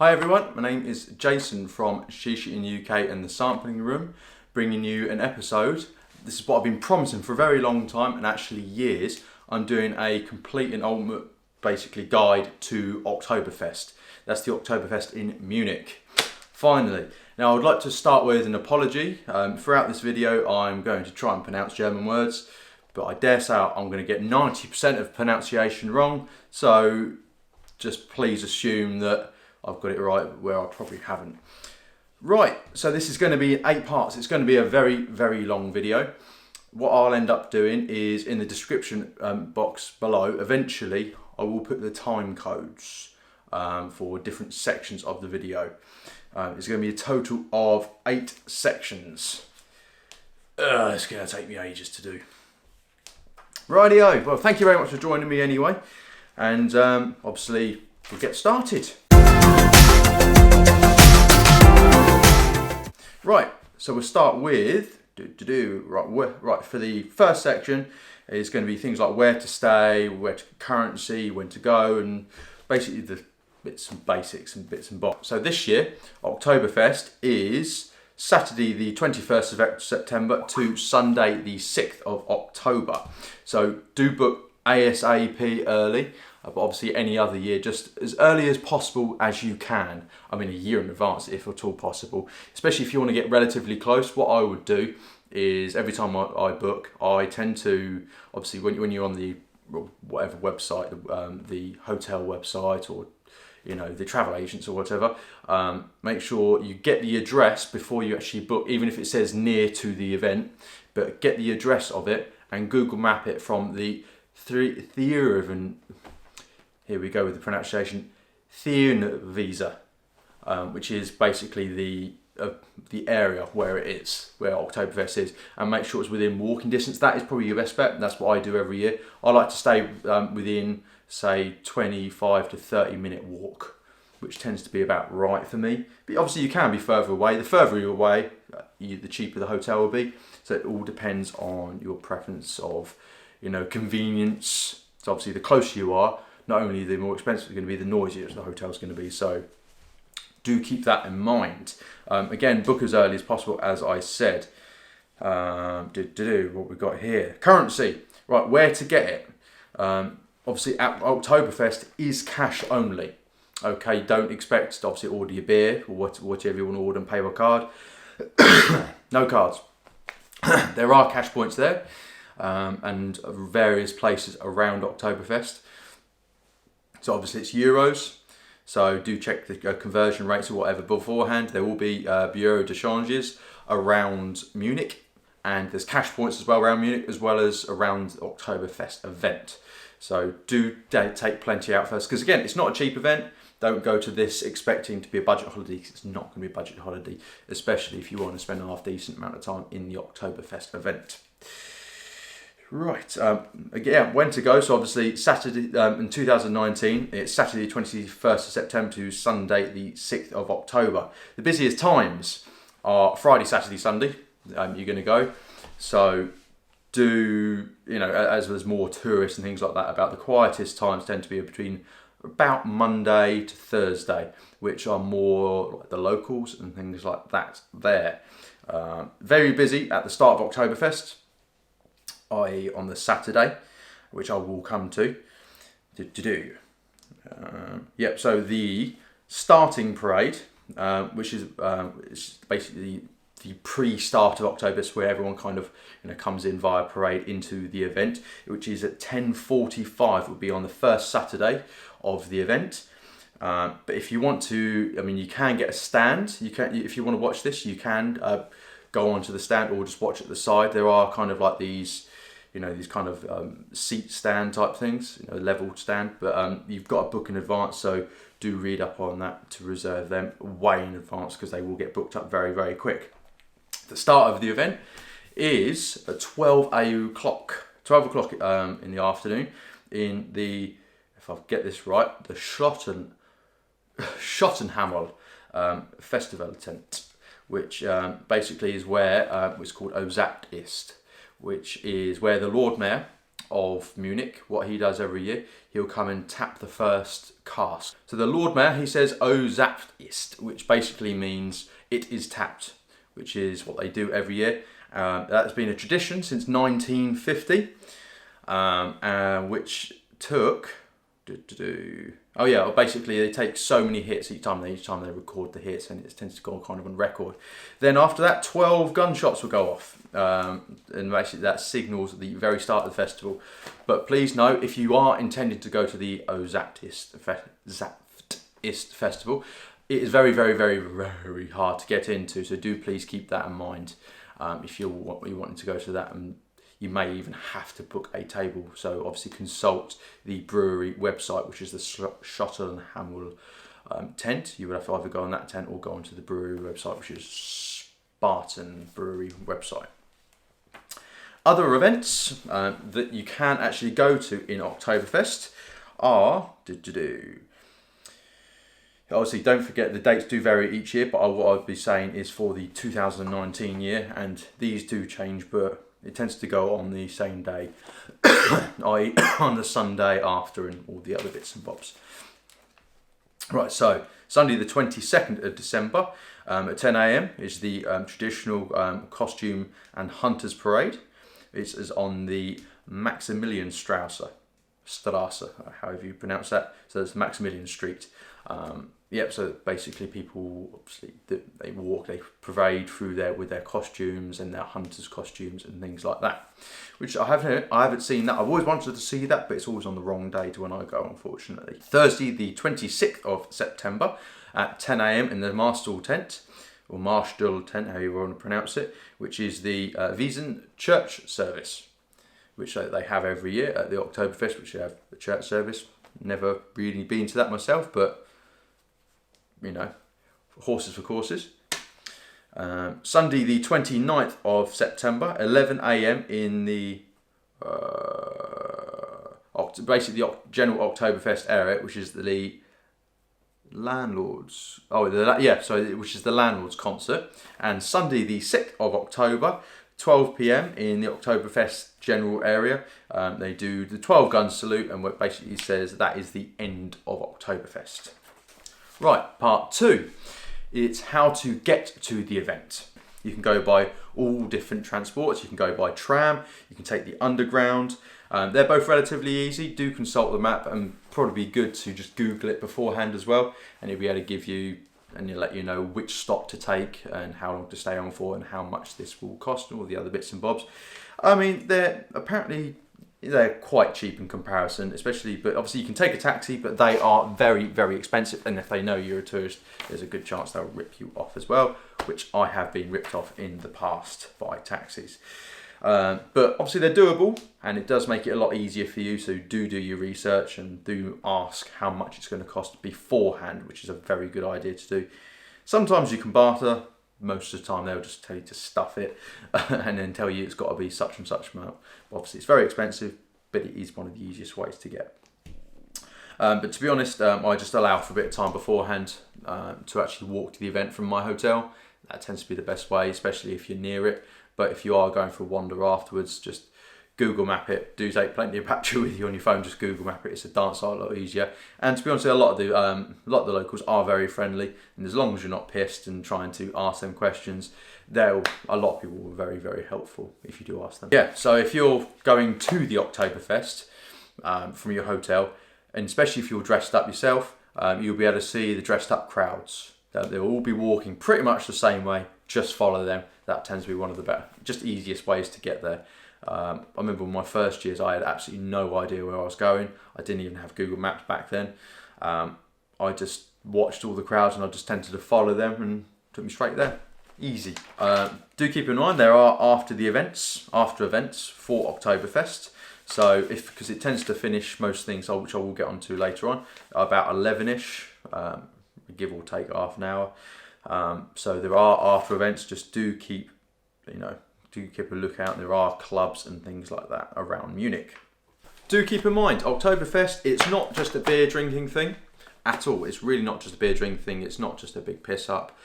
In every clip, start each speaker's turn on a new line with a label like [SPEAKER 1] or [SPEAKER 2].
[SPEAKER 1] Hi everyone, my name is Jason from Shisha in UK and the Sampling Room, bringing you an episode. This is what I've been promising for a very long time, and actually years. I'm doing a complete and ultimate, basically, guide to Oktoberfest. That's the Oktoberfest in Munich. Finally. Now I would like to start with an apology. Throughout this video I'm going to try and pronounce German words, but I dare say I'm going to get 90% of pronunciation wrong, so just please assume that I've got it right where I probably haven't. Right, so this is going to be in 8 parts. It's going to be a very, very long video. What I'll end up doing is in the description box below, eventually I will put the time codes for different sections of the video. It's going to be a total of 8 sections. It's going to take me ages to do. Rightio, well thank you very much for joining me anyway, and obviously we'll get started. Right, so we'll start with right for the first section is going to be things like where to stay, where to currency, when to go, and basically the bits and basics and bits and bobs. So this year, Oktoberfest is Saturday the 21st of September to Sunday the 6th of October. So do book ASAP early. But obviously any other year, just as early as possible as you can. I mean a year in advance if at all possible. Especially if you want to get relatively close. What I would do is every time I book, I tend to, obviously when you're on the whatever website, the hotel website or the travel agents or whatever, make sure you get the address before you actually book, even if it says near to the event, but get the address of it and Google map it from the Theresienwise. Here we go with the pronunciation, Theresienwise, which is basically the area where it is, where Oktoberfest is, and make sure it's within walking distance. That is probably your best bet, and that's what I do every year. I like to stay within, say, 25 to 30 minute walk, which tends to be about right for me. But obviously you can be further away. The further you're away, the cheaper the hotel will be. So it all depends on your preference of, convenience. So obviously the closer you are, not only the more expensive it's going to be, the noisier the hotel's going to be. So do keep that in mind. Again, book as early as possible, as I said. What we've got here. Currency. Right, where to get it. Obviously, at Oktoberfest is cash only. Okay, don't expect to obviously order your beer or whatever you want to order and pay by card. No cards. There are cash points there and various places around Oktoberfest. So obviously it's euros, so do check the conversion rates or whatever beforehand. There will be bureau de changes around Munich, and there's cash points as well around Munich, as well as around the Oktoberfest event. So do take plenty out first, because again, it's not a cheap event. Don't go to this expecting to be a budget holiday, because it's not going to be a budget holiday, especially if you want to spend a half decent amount of time in the Oktoberfest event. Right, again, when to go. So obviously Saturday in 2019, it's Saturday 21st of September to Sunday the 6th of October. The busiest times are Friday, Saturday, Sunday, you're going to go. So do, as there's more tourists and things like that about, the quietest times tend to be between about Monday to Thursday, which are more like the locals and things like that there. Very busy at the start of Oktoberfest, i.e. on the Saturday, which I will come to. So the starting parade, which is basically the pre-start of Oktoberfest, where everyone kind of comes in via parade into the event, which is at 10:45. Would be on the first Saturday of the event. But if you want to, you can get a stand. You can, if you want to watch this, you can go onto the stand or just watch at the side. There are kind of like these, these kind of seat stand type things, level stand. But you've got to book in advance, so do read up on that to reserve them way in advance, because they will get booked up very, very quick. The start of the event is at 12 o'clock in the afternoon in the, if I get this right, the Schottenhamel festival tent, which basically is where it's called Osacht ist, which is where the Lord Mayor of Munich, what he does every year, he'll come and tap the first cask. So the Lord Mayor, he says, "O Zaft ist," which basically means it is tapped, which is what they do every year. That's been a tradition since 1950, which took... Oh yeah, well, basically they take so many hits each time they record the hits, and it tends to go kind of on record. Then after that, 12 gunshots will go off, and basically that signals the very start of the festival. But please note, if you are intending to go to the Zaftist festival, it is very, very, very, very hard to get into. So do please keep that in mind if you're wanting to go to that. And you may even have to book a table. So obviously consult the brewery website, which is the Schottel and Hamel tent. You would have to either go on that tent or go onto the brewery website, which is Spartan Brewery website. Other events that you can actually go to in Oktoberfest are... Obviously, don't forget the dates do vary each year, but what I'd be saying is for the 2019 year, and these do change, but it tends to go on the same day, i.e. on the Sunday after and all the other bits and bobs. Right, so Sunday the 22nd of December at 10 AM is the traditional costume and hunters parade. It is on the Maximilianstrasse, however you pronounce that. So it's Maximilian Street. So basically people, obviously, they parade through there with their costumes and their hunters' costumes and things like that, which I haven't seen that. I've always wanted to see that, but it's always on the wrong day to when I go, unfortunately. Thursday, the 26th of September at 10 AM in the Marstall tent, or Marstall tent, however you want to pronounce it, which is the Wiesen church service, which they have every year at the Oktoberfest, which they have the church service. Never really been to that myself, but you know, horses for courses. Sunday the 29th of September, 11 AM in the basically the general Oktoberfest area, which is the landlords. Which is the landlords concert. And Sunday the 6th of October, 12 PM in the Oktoberfest general area. They do the 12 gun salute, and what basically says that is the end of Oktoberfest. Right, part 2. It's how to get to the event. You can go by all different transports. You can go by tram, you can take the underground. They're both relatively easy. Do consult the map, and probably be good to just Google it beforehand as well, and it'll be able to give you, and it'll let you know which stop to take and how long to stay on for and how much this will cost and all the other bits and bobs. I mean, they're quite cheap in comparison, but obviously you can take a taxi, but they are very, very expensive. And if they know you're a tourist, there's a good chance they'll rip you off as well, which I have been ripped off in the past by taxis. But obviously they're doable, and it does make it a lot easier for you. So do your research and do ask how much it's going to cost beforehand, which is a very good idea to do. Sometimes you can barter. Most of the time they'll just tell you to stuff it and then tell you it's got to be such and such amount. Obviously it's very expensive, but it is one of the easiest ways to get. But to be honest, I just allow for a bit of time beforehand to actually walk to the event from my hotel. That tends to be the best way, especially if you're near it. But if you are going for a wander afterwards, just Google map it. Do take plenty of battery with you on your phone. Just Google map it. It's a dance a lot easier. And to be honest, a lot of the locals are very friendly. And as long as you're not pissed and trying to ask them questions, a lot of people will be very, very helpful if you do ask them. Yeah. So if you're going to the Oktoberfest from your hotel, and especially if you're dressed up yourself, you'll be able to see the dressed up crowds. They'll all be walking pretty much the same way. Just follow them. That tends to be one of the better, just easiest ways to get there. I remember my first years, I had absolutely no idea where I was going. I didn't even have Google Maps back then. I just watched all the crowds and I just tended to follow them, and took me straight there. Easy. Do keep in mind there are after events for Oktoberfest. So because it tends to finish most things, which I will get onto later on, about 11ish, give or take half an hour. So there are after events. Just do keep a lookout. There are clubs and things like that around Munich. Do keep in mind, Oktoberfest, it's not just a beer drinking thing. at all. It's really not just a beer drink thing. It's not just a big piss up.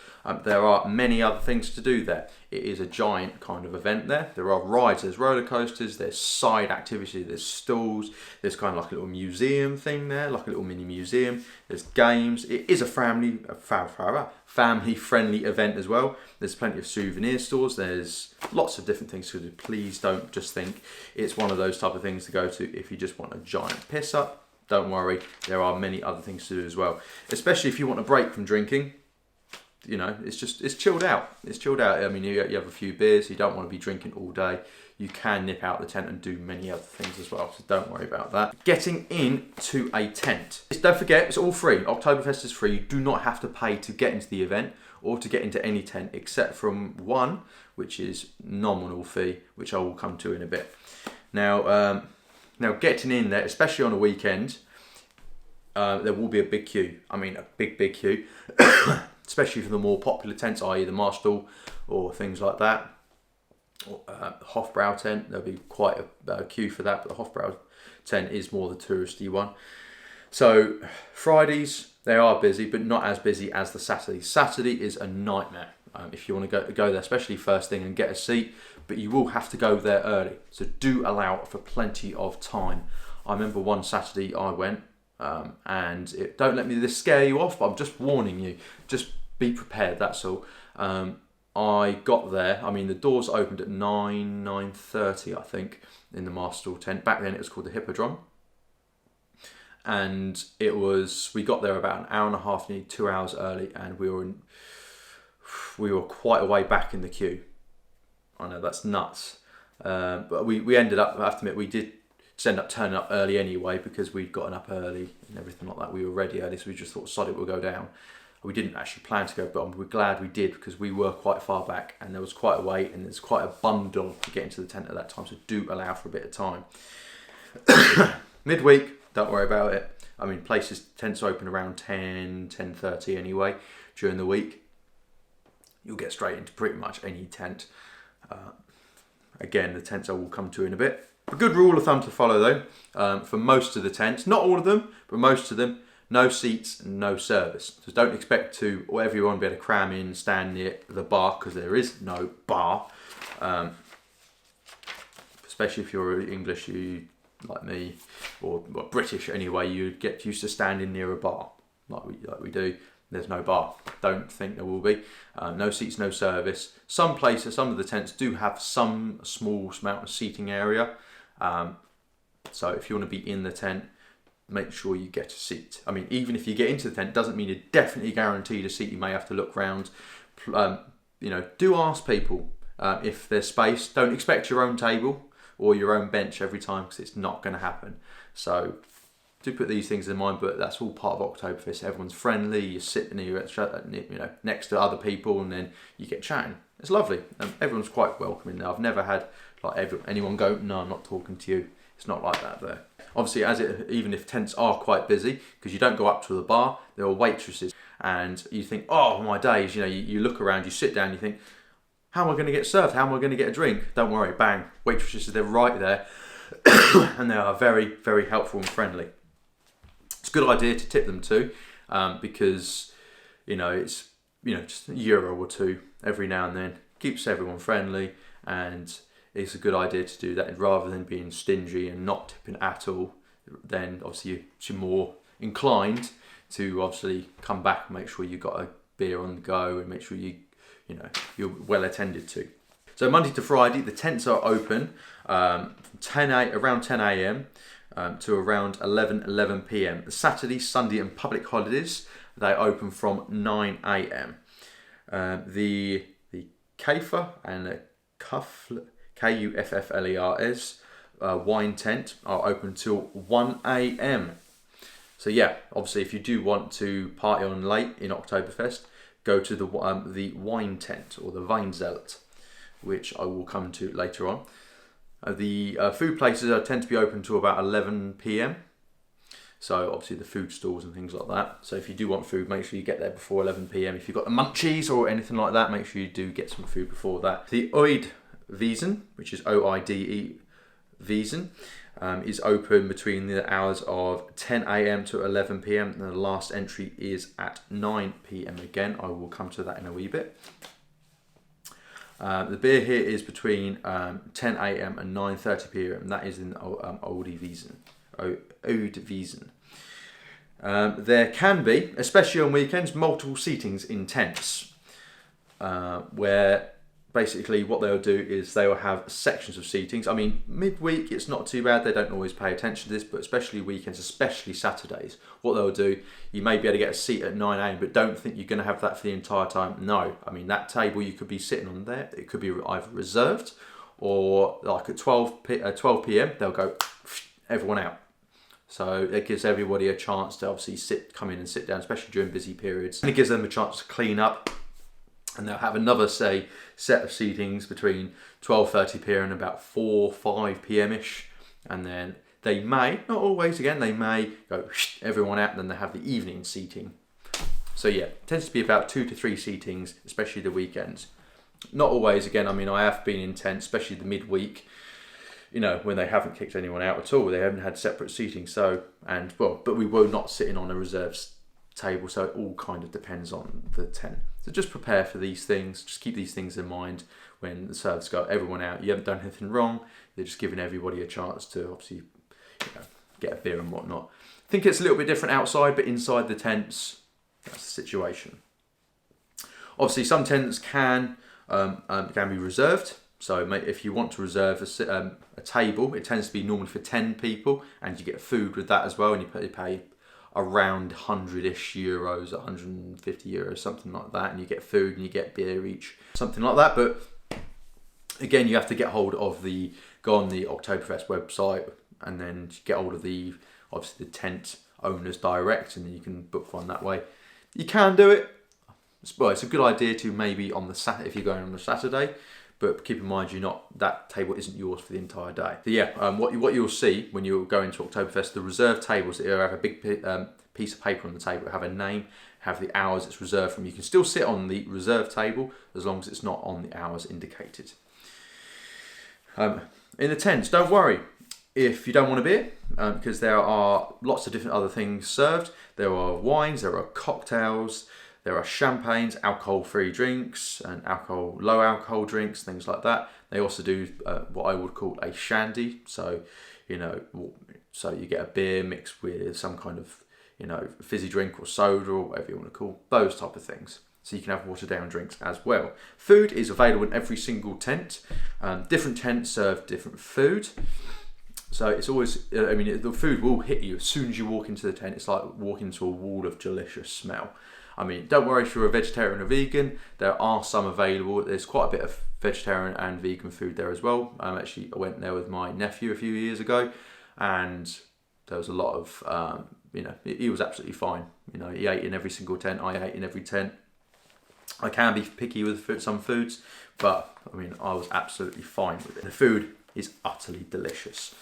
[SPEAKER 1] There are many other things to do there. It is a giant kind of event there. There are rides, there's roller coasters, there's side activity, there's stalls, there's kind of like a little museum thing there, like a little mini museum. There's games. It is a family-friendly event as well. There's plenty of souvenir stores. There's lots of different things to do. Please don't just think it's one of those type of things to go to if you just want a giant piss up. Don't worry, there are many other things to do as well. Especially if you want a break from drinking. You know, it's chilled out. It's chilled out. I mean, you have a few beers. You don't want to be drinking all day. You can nip out the tent and do many other things as well. So don't worry about that. Getting into a tent. Don't forget, it's all free. Oktoberfest is free. You do not have to pay to get into the event or to get into any tent, except from one, which is nominal fee, which I will come to in a bit. Now getting in there, especially on a weekend, there will be a big queue. I mean, a big queue. Especially for the more popular tents, i.e. the Marstall or things like that. Or, Hofbrau tent, there'll be quite a queue for that, but the Hofbrau tent is more the touristy one. So Fridays, they are busy, but not as busy as the Saturday. Saturday is a nightmare if you want to go there, especially first thing and get a seat, but you will have to go there early. So do allow for plenty of time. I remember one Saturday I went, and don't let this scare you off, but I'm just warning you, just be prepared, that's all. I got there, I mean the doors opened at 9:30 I think in the Marstall tent. Back then it was called the Hippodrome, and we got there about an hour and a half, nearly 2 hours early, and we were quite a way back in the queue. I know that's nuts, but we ended up, I have to admit, we did end up turning up early anyway because we'd gotten up early and everything like that. We were ready early, so we just thought, sod it, we'll go down. We didn't actually plan to go, but we're glad we did because we were quite far back and there was quite a wait and there's quite a bundle to get into the tent at that time, so do allow for a bit of time. Midweek, don't worry about it. I mean, tents open around 10:30 anyway during the week. You'll get straight into pretty much any tent. Again, the tents I will come to in a bit. A good rule of thumb to follow though, for most of the tents, not all of them, but most of them, no seats, no service. So don't expect everyone to be able to cram in, stand near the bar, because there is no bar. Especially if you're English, like me, or British anyway, you get used to standing near a bar, like we do. There's no bar. Don't think there will be. No seats, no service. Some of the tents do have some small amount of seating area. So if you want to be in the tent, make sure you get a seat. I mean, even if you get into the tent, doesn't mean you're definitely guaranteed a seat. You may have to look round. Do ask people if there's space. Don't expect your own table or your own bench every time, because it's not going to happen. So do put these things in mind, but that's all part of Oktoberfest. Everyone's friendly. You're sitting here, next to other people, and then you get chatting. It's lovely. Everyone's quite welcoming there. I've never had anyone go, no, I'm not talking to you. It's not like that there. Obviously, even if tents are quite busy, because you don't go up to the bar, there are waitresses, and you think, oh my days, you look around, you sit down, you think, how am I going to get served? How am I going to get a drink? Don't worry, bang, waitresses, they're right there, and they are very, very helpful and friendly. It's a good idea to tip them too, because it's just €1 or €2 every now and then keeps everyone friendly, and it's a good idea to do that rather than being stingy and not tipping at all. Then obviously you're more inclined to obviously come back and make sure you got a beer on the go and make sure you're well attended to. So Monday to Friday the tents are open around 10 a.m. To around 11 p.m. Saturday, Sunday and public holidays, they open from 9 a.m. The Kaffer and the Kufflers wine tent are open till 1 a.m. So yeah, obviously if you do want to party on late in Oktoberfest, go to the wine tent or the Weinzelt, which I will come to later on. The food places tend to be open to about 11 p.m. So obviously the food stalls and things like that. So if you do want food, make sure you get there before 11 p.m. If you've got the munchies or anything like that, make sure you do get some food before that. The Oid Wiesen, which is O-I-D-E Wiesen, is open between the hours of 10 a.m. to 11 p.m. and the last entry is at 9 p.m. Again, I will come to that in a wee bit. The beer here is between 10 a.m. and 9:30 p.m. and that is in Oldwiesen. There can be, especially on weekends, multiple seatings in tents, where basically what they'll do is they will have sections of seatings. I mean, midweek it's not too bad, they don't always pay attention to this, but especially weekends, especially Saturdays, what they'll do, you may be able to get a seat at 9 a.m, but don't think you're going to have that for the entire time. No, I mean, that table you could be sitting on there, it could be either reserved, or like at 12 p.m, they'll go, everyone out. So it gives everybody a chance to obviously come in and sit down, especially during busy periods. And it gives them a chance to clean up. And they'll have another, say, set of seatings between 12:30 p.m. and about 5 p.m-ish. And then they may, not always again, they may go everyone out and then they have the evening seating. So yeah, it tends to be about 2 to 3 seatings, especially the weekends. Not always again, I mean, I have been in tents, especially the midweek, you know, when they haven't kicked anyone out at all. They haven't had separate seating. So, but we were not sitting on a reserved table, so it all kind of depends on the tent. So just prepare for these things, just keep these things in mind when the servers got everyone out. You haven't done anything wrong, they're just giving everybody a chance to obviously, you know, get a beer and whatnot. I think it's a little bit different outside, but inside the tents, that's the situation. Obviously some tents can be reserved, so if you want to reserve a table, it tends to be normally for 10 people and you get food with that as well, and you pay around 100-ish euros, 150 euros, something like that, and you get food and you get beer each, something like that. But again, you have to go on the Oktoberfest website and then get hold of obviously the tent owners direct, and then you can book one that way. You can do it. Well, it's a good idea to maybe on if you're going on a Saturday, but keep in mind that table isn't yours for the entire day. So yeah, what you'll see when you go into Oktoberfest, the reserved tables, they have a big piece of paper on the table, have a name, have the hours it's reserved from. You can still sit on the reserved table as long as it's not on the hours indicated. In the tents, don't worry if you don't want a beer, because there are lots of different other things served. There are wines, there are cocktails, there are champagnes, alcohol-free drinks, and low alcohol drinks, things like that. They also do what I would call a shandy. So, you get a beer mixed with some kind of, fizzy drink or soda or whatever you want to call those type of things. So you can have watered down drinks as well. Food is available in every single tent. Different tents serve different food. So it's always, the food will hit you as soon as you walk into the tent. It's like walking into a wall of delicious smell. I mean, don't worry if you're a vegetarian or vegan, there are some available. There's quite a bit of vegetarian and vegan food there as well. Actually, I went there with my nephew a few years ago, and there was a lot of, he was absolutely fine. He ate in every single tent, I ate in every tent. I can be picky with some foods, but I mean, I was absolutely fine with it. The food is utterly delicious.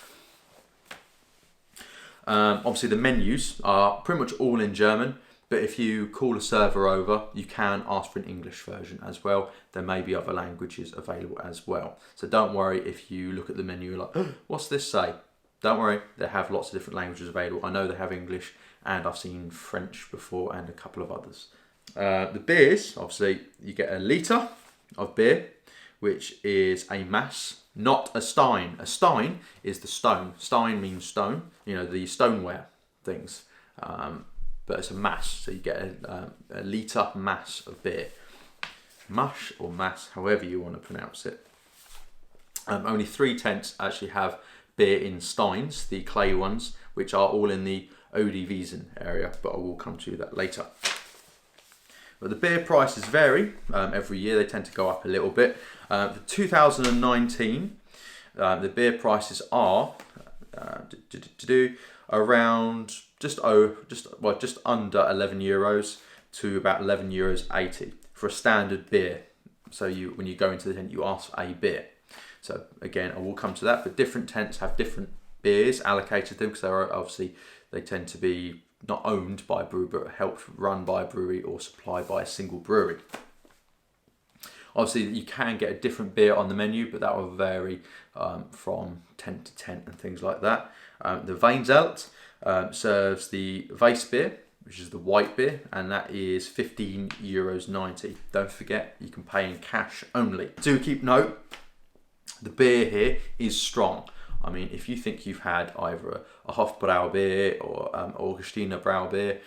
[SPEAKER 1] Obviously the menus are pretty much all in German, but if you call a server over, you can ask for an English version as well. There may be other languages available as well. So don't worry if you look at the menu like, oh, what's this say? Don't worry, they have lots of different languages available. I know they have English, and I've seen French before and a couple of others. The beers, obviously, you get a litre of beer, which is a mass, not a stein. A stein is the stone. Stein means stone, the stoneware things. But it's a mass, so you get a litre mass of beer. Mush or mass, however you want to pronounce it. Only 3 tents actually have beer in steins, the clay ones, which are all in the Oldwiesen area, but I will come to that later. But the beer prices vary every year. They tend to go up a little bit. For 2019, the beer prices are around just under 11 euros to about 11 euros 80 for a standard beer. So when you go into the tent, you ask for a beer. So again, I will come to that, but different tents have different beers allocated to them, because they tend to be not owned by a brewery, but helped run by a brewery or supplied by a single brewery. Obviously, you can get a different beer on the menu, but that will vary from tent to tent and things like that. The Weinzelt serves the Weiss beer, which is the white beer, and that is €15.90. Don't forget, you can pay in cash only. Do keep note, the beer here is strong. I mean, if you think you've had either a Hofbrau beer or Augustiner Brau beer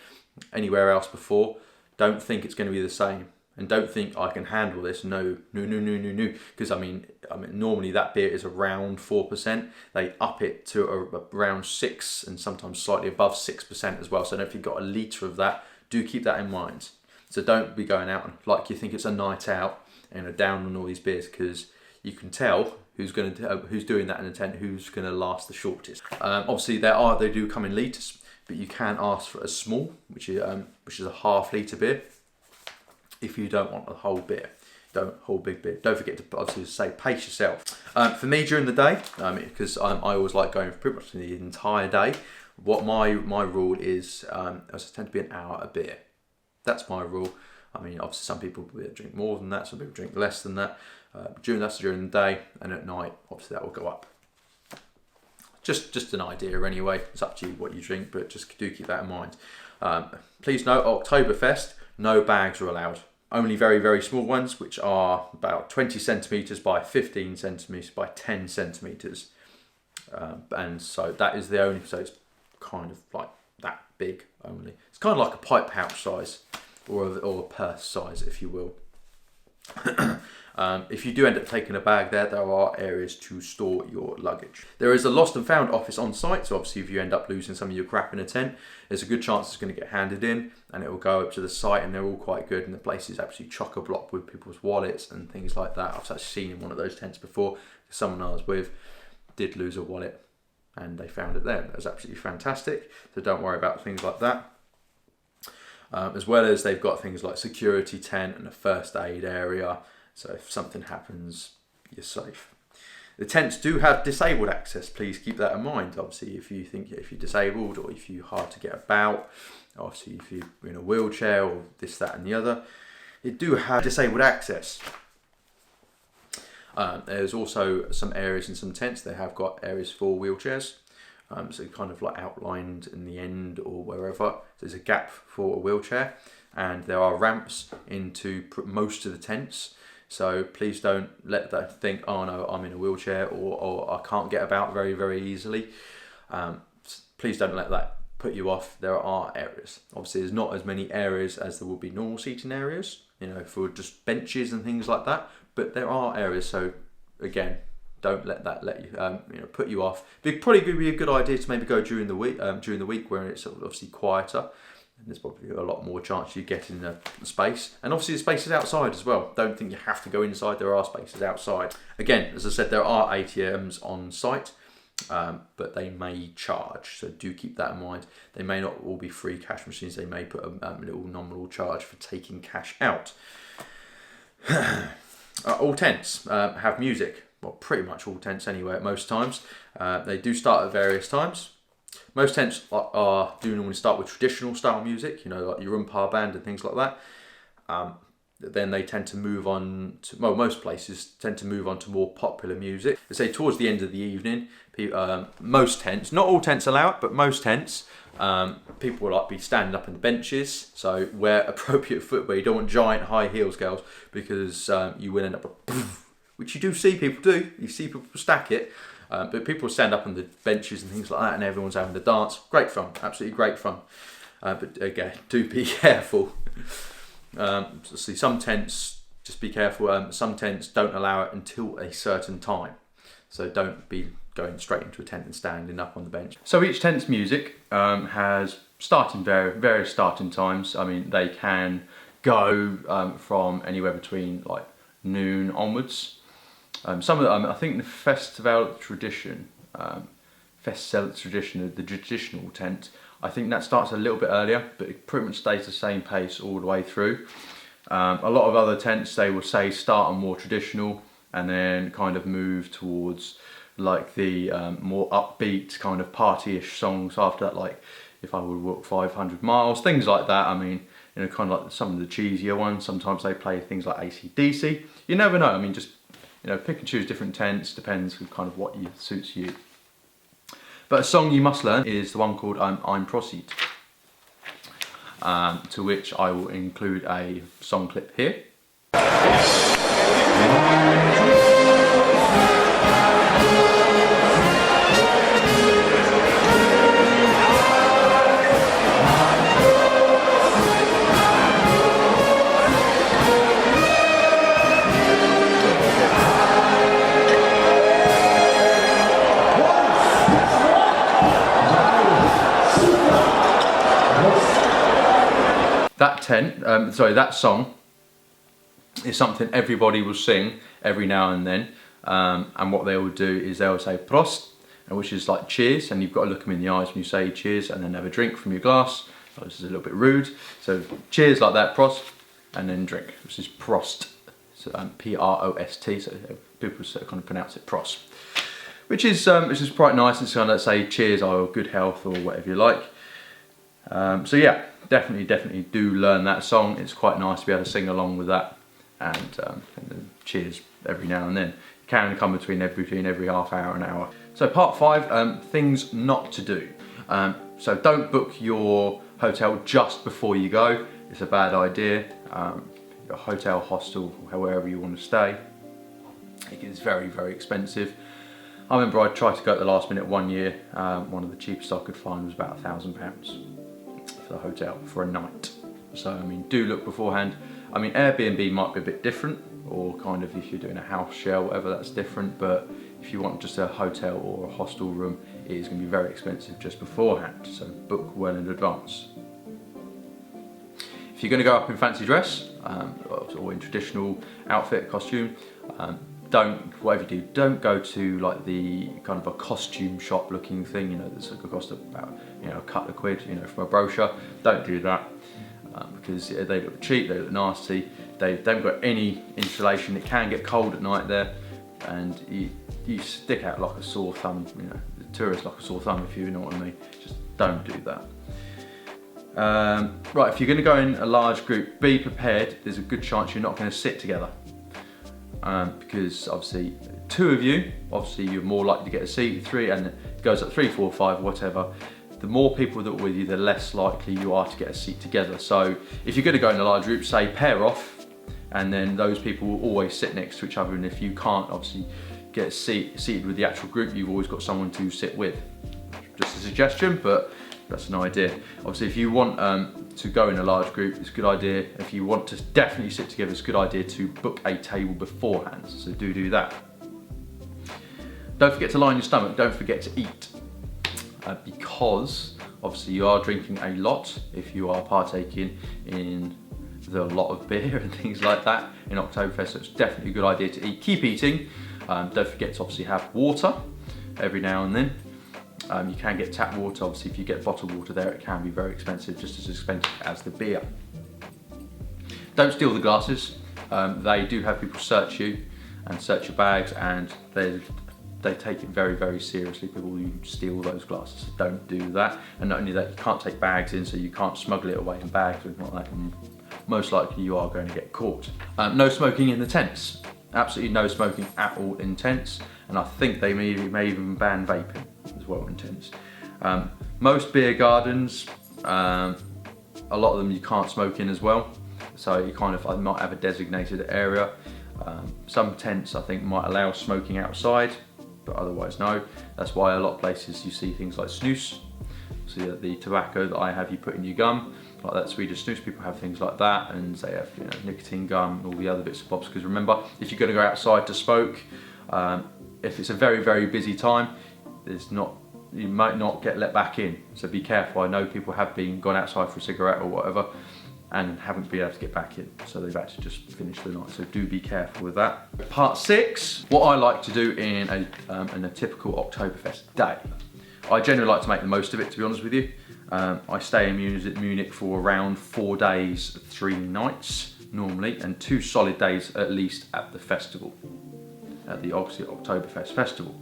[SPEAKER 1] anywhere else before, don't think it's going to be the same. And don't think I can handle this. No. Because I mean, normally that beer is around 4%. They up it to around 6 and sometimes slightly above 6% as well. So if you've got a litre of that, do keep that in mind. So don't be going out like you think it's a night out and down on all these beers, because you can tell who's doing that in a tent, who's going to last the shortest. Obviously, they do come in litres, but you can ask for a small, which is a half litre beer. If you don't want a whole beer, whole big beer. Don't forget to obviously say pace yourself. For me during the day, because I always like going for pretty much the entire day. What my rule is, I tend to be an hour a beer. That's my rule. I mean, obviously some people drink more than that, some people drink less than that. During the day, and at night, obviously that will go up. Just an idea anyway. It's up to you what you drink, but just do keep that in mind. Please note, Oktoberfest, no bags are allowed. Only very, very small ones, which are about 20 centimetres by 15 centimetres by 10 centimetres. And so that is the only, so it's kind of like that big only. It's kind of like a pipe pouch size, or a purse size, if you will. If you do end up taking a bag there are areas to store your luggage. There is a lost and found office on site, so obviously if you end up losing some of your crap in a tent, there's a good chance it's going to get handed in, and it will go up to the site, and they're all quite good, and the place is absolutely chock-a-block with people's wallets and things like that. I've actually seen in one of those tents before, someone I was with did lose a wallet, and they found it there. That was absolutely fantastic, so don't worry about things like that. As well as they've got things like security tent and a first aid area, so if something happens, you're safe. The tents do have disabled access. Please keep that in mind. Obviously, if you're disabled, or if you're hard to get about, obviously if you're in a wheelchair or this, that and the other, it do have disabled access. There's also some areas in some tents, they have got areas for wheelchairs. So kind of like outlined in the end or wherever. There's a gap for a wheelchair, and there are ramps into most of the tents. So please don't let that think, oh no, I'm in a wheelchair, or I can't get about very, very easily. Please don't let that put you off. There are areas. Obviously, there's not as many areas as there will be normal seating areas, for just benches and things like that. But there are areas. So again, don't let that put you off. It'd probably be a good idea to maybe go during the week where it's obviously quieter. And there's probably a lot more chance you get in a space. And obviously the space is outside as well. Don't think you have to go inside, there are spaces outside. Again, as I said, there are ATMs on site, but they may charge. So do keep that in mind. They may not all be free cash machines. They may put a little nominal charge for taking cash out. All tents have music. Well, pretty much all tents anyway at most times. They do start at various times. Most tents do normally start with traditional style music, like your Umpar band and things like that. Then they tend to move on to, most places tend to move on to more popular music. They say towards the end of the evening, most tents, not all tents allow it, but most tents, people will be standing up on the benches. So wear appropriate footwear. You don't want giant high heels, girls, because you will end up which you do see people do. You see people stack it. But people stand up on the benches and things like that, and everyone's having a dance. Great fun, absolutely great fun. But again, do be careful. See, some tents, just be careful. Some tents don't allow it until a certain time. So don't be going straight into a tent and standing up on the bench. So each tent's music has various starting times. I mean, they can go from anywhere between like noon onwards. Some of them, I think the Festival Tradition, the traditional tent, I think that starts a little bit earlier, but it pretty much stays the same pace all the way through. A lot of other tents, they will say start on more traditional and then kind of move towards like the more upbeat kind of party-ish songs after that, like If I Would Walk 500 Miles, things like that. I mean, you know, kind of like some of the cheesier ones. Sometimes they play things like AC/DC. You never know. I mean, just, you know, pick and choose different tents, depends on kind of what suits you. But a song you must learn is the one called I'm Proceed, to which I will include a song clip here. That song is something everybody will sing every now and then, and what they will do is they'll say Prost, which is like cheers, and you've got to look them in the eyes when you say cheers, and then have a drink from your glass. So this is a little bit rude. So cheers like that, Prost, and then drink, which is Prost. So P-R-O-S-T. So people kind of pronounce it Prost, which is quite nice. It's kind of say cheers or good health or whatever you like. So yeah, definitely do learn that song. It's quite nice to be able to sing along with that, and then cheers every now and then. It can come between every half hour, an hour. So part 5, things not to do. So don't book your hotel just before you go. It's a bad idea. Your hotel, hostel, wherever you want to stay, it is very expensive. I remember I tried to go at the last minute one year. One of the cheapest I could find was about £1,000 for the hotel for a night. So I mean, do look beforehand. I mean, Airbnb might be a bit different, or kind of if you're doing a house share, whatever, that's different. But if you want just a hotel or a hostel room, it is going to be very expensive just beforehand. So book well in advance. If you're going to go up in fancy dress, or in traditional outfit, costume, whatever you do, don't go to like the kind of a costume shop looking thing, you know, that's going to cost about, you know, a couple of quid, you know, from a brochure. Don't do that, because they look cheap, they look nasty, they haven't got any insulation. It can get cold at night there, and you stick out like a sore thumb, you know, the tourist like a sore thumb, if you know what I mean. Just don't do that. Right, if you're going to go in a large group, be prepared. There's a good chance you're not going to sit together, because obviously 2 of you, obviously you're more likely to get a seat. 3, and it goes up 3, 4, 5, whatever. The more people that are with you, the less likely you are to get a seat together. So if you're going to go in a large group, say pair off, and then those people will always sit next to each other. And if you can't obviously get a seated with the actual group, you've always got someone to sit with. Just a suggestion, but that's an idea. Obviously, if you want to go in a large group, it's a good idea. If you want to definitely sit together, it's a good idea to book a table beforehand. So do that. Don't forget to line your stomach. Don't forget to eat, because obviously you are drinking a lot if you are partaking in a lot of beer and things like that in Oktoberfest. So it's definitely a good idea to eat. Keep eating. Don't forget to obviously have water every now and then. You can get tap water. Obviously, if you get bottled water there, it can be very expensive, just as expensive as the beer. Don't steal the glasses. They do have people search you and search your bags, and they take it very seriously. People who steal those glasses, so don't do that. And not only that, you can't take bags in, so you can't smuggle it away in bags or anything like that. And most likely you are going to get caught. No smoking in the tents. Absolutely no smoking at all in tents. And I think they may even ban vaping as well in tents. Most beer gardens, a lot of them you can't smoke in as well. So you I might have a designated area. Some tents I think might allow smoking outside, but otherwise no. That's why a lot of places you see things like snus. So the tobacco that I have you put in your gum, like that Swedish snus, people have things like that, and they have, you know, nicotine gum and all the other bits and bobs. Because remember, if you're going to go outside to smoke, if it's a very busy time, you might not get let back in. So be careful. I know people have gone outside for a cigarette or whatever and haven't been able to get back in, so they've actually just finished the night. So do be careful with that. Part 6, what I like to do in a typical Oktoberfest day. I generally like to make the most of it, to be honest with you. I stay in Munich for around 4 days, 3 nights normally, and 2 solid days at least at the festival, at the Oktoberfest festival,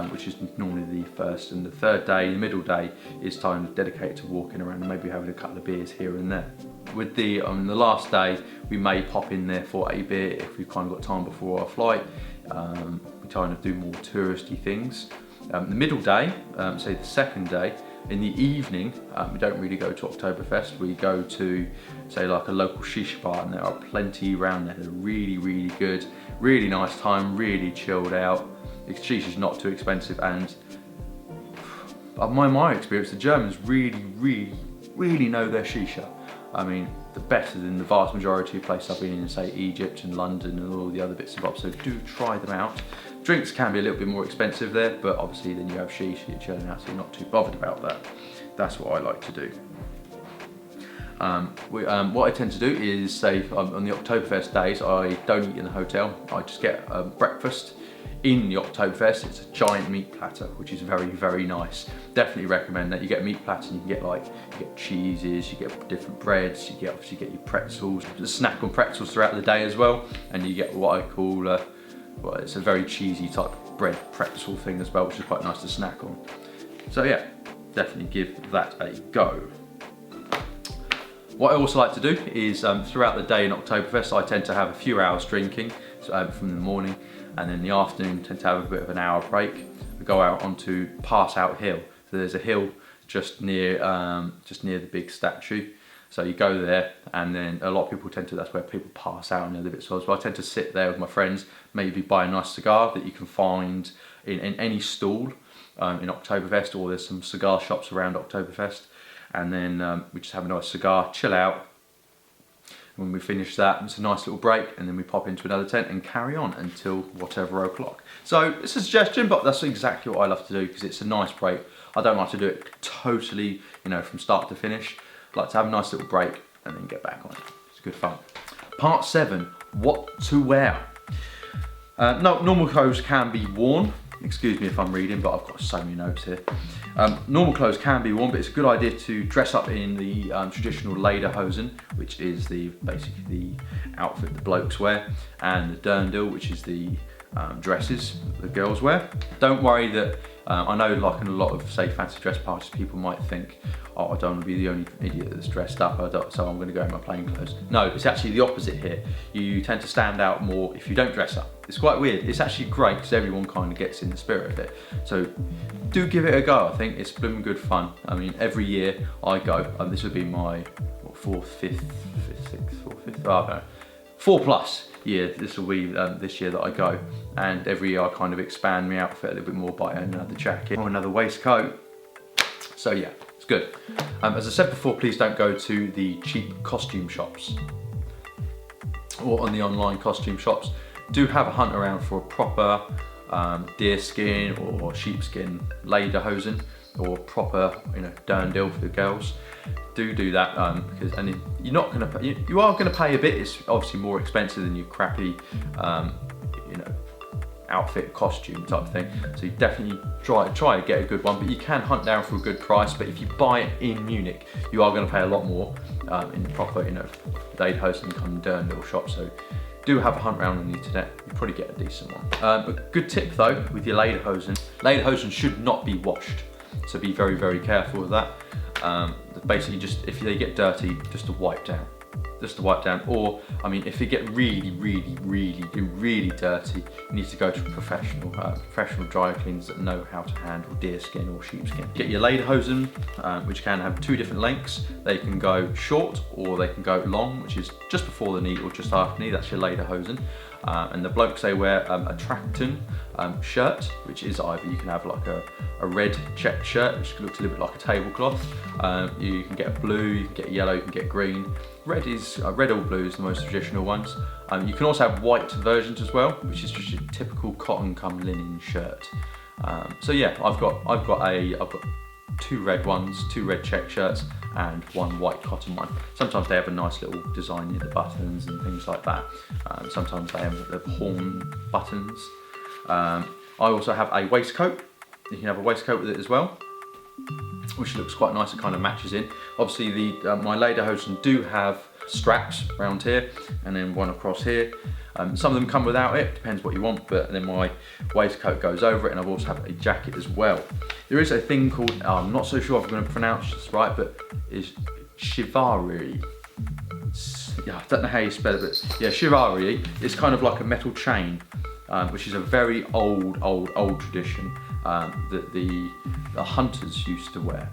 [SPEAKER 1] which is normally the first and the third day. The middle day is time dedicated to walking around and maybe having a couple of beers here and there. with the on the last day, we may pop in there for a beer if we've kind of got time before our flight. We kind of do more touristy things. The middle day, say the second day, in the evening, we don't really go to Oktoberfest. We go to, say, like a local shisha bar, and there are plenty around there. They're really, really good, really nice time, really chilled out. The shisha's not too expensive, and my experience, the Germans really, really, really know their shisha. I mean, they're better than the vast majority of places I've been in, say Egypt and London and all the other bits and bobs, so do try them out. Drinks can be a little bit more expensive there, but obviously then you have shisha, you're chilling out, so you're not too bothered about that. That's what I like to do. What I tend to do is, say on the Oktoberfest days, I don't eat in the hotel, I just get breakfast in the Oktoberfest. It's a giant meat platter, which is very, very nice. Definitely recommend that. You get a meat platter and you get cheeses, you get different breads, obviously get your pretzels, a snack on pretzels throughout the day as well, and you get what I call, well, it's a very cheesy type bread pretzel thing as well, which is quite nice to snack on. So yeah, definitely give that a go. What I also like to do is throughout the day in Oktoberfest, I tend to have a few hours drinking, so from the morning, and then in the afternoon tend to have a bit of an hour break. We go out onto Pass Out Hill. So there's a hill just near the big statue. So you go there, and then a lot of people tend to, that's where people pass out and the other bits. So I tend to sit there with my friends, maybe buy a nice cigar that you can find in any stall in Oktoberfest, or there's some cigar shops around Oktoberfest. And then we just have a nice cigar, chill out. When we finish that, it's a nice little break, and then we pop into another tent and carry on until whatever o'clock. So it's a suggestion, but that's exactly what I love to do, because it's a nice break. I don't like to do it totally, from start to finish. I like to have a nice little break and then get back on it. It's good fun. Part 7, what to wear. No, normal clothes can be worn. Excuse me if I'm reading, but I've got so many notes here. Normal clothes can be worn, but it's a good idea to dress up in the traditional lederhosen, which is basically the outfit the blokes wear, and the dirndl, which is the dresses the girls wear. Don't worry that, I know like in a lot of, say, fancy dress parties, people might think, oh, I don't want to be the only idiot that's dressed up, so I'm going to go in my plain clothes. No, it's actually the opposite here. You tend to stand out more if you don't dress up. It's quite weird. It's actually great because everyone kind of gets in the spirit of it. So do give it a go. I think it's blooming good fun. I mean, every year I go, this would be my 4+, I don't know, 4+ year. This will be this year that I go, and every year I kind of expand my outfit a little bit more by another jacket or another waistcoat. So yeah, it's good. As I said before, please don't go to the cheap costume shops or on the online costume shops. Do have a hunt around for a proper deerskin or sheepskin lederhosen, or proper, dirndl for the girls. Do that because, and you're not going to, you are going to pay a bit. It's obviously more expensive than your crappy, outfit costume type thing. So you definitely try to get a good one, but you can hunt down for a good price. But if you buy it in Munich, you are going to pay a lot more in proper, lederhosen kind of dirndl shop. So do have a hunt around on the internet, you probably get a decent one. A good tip though with your lederhosen should not be washed, so be very, very careful with that. Basically, just if they get dirty, just to wipe down. Or, I mean, if they get really, really, really, really dirty, you need to go to a professional dry cleaners that know how to handle deerskin or sheepskin. Get your lederhosen, which can have 2 different lengths. They can go short or they can go long, which is just before the knee or just after the knee. That's your lederhosen. And the blokes, they wear a Trachten shirt, which is either, you can have like a red checked shirt, which looks a little bit like a tablecloth. You can get blue, you can get yellow, you can get green. Red or blue is the most traditional ones. You can also have white versions as well, which is just your typical cotton come linen shirt. So yeah, I've got 2 red ones, 2 red check shirts, and 1 white cotton one. Sometimes they have a nice little design near the buttons and things like that. Sometimes they have the horn buttons. I also have a waistcoat. You can have a waistcoat with it as well, which looks quite nice. It kind of matches in. Obviously, my lederhosen do have straps around here and then one across here. Some of them come without it, depends what you want, but then my waistcoat goes over it, and I've also have a jacket as well. There is a thing called, I'm not so sure if I'm going to pronounce this right, but it's chivalry. yeah, I don't know how you spell it, but yeah, shirarie is kind of like a metal chain, which is a very old tradition that the hunters used to wear.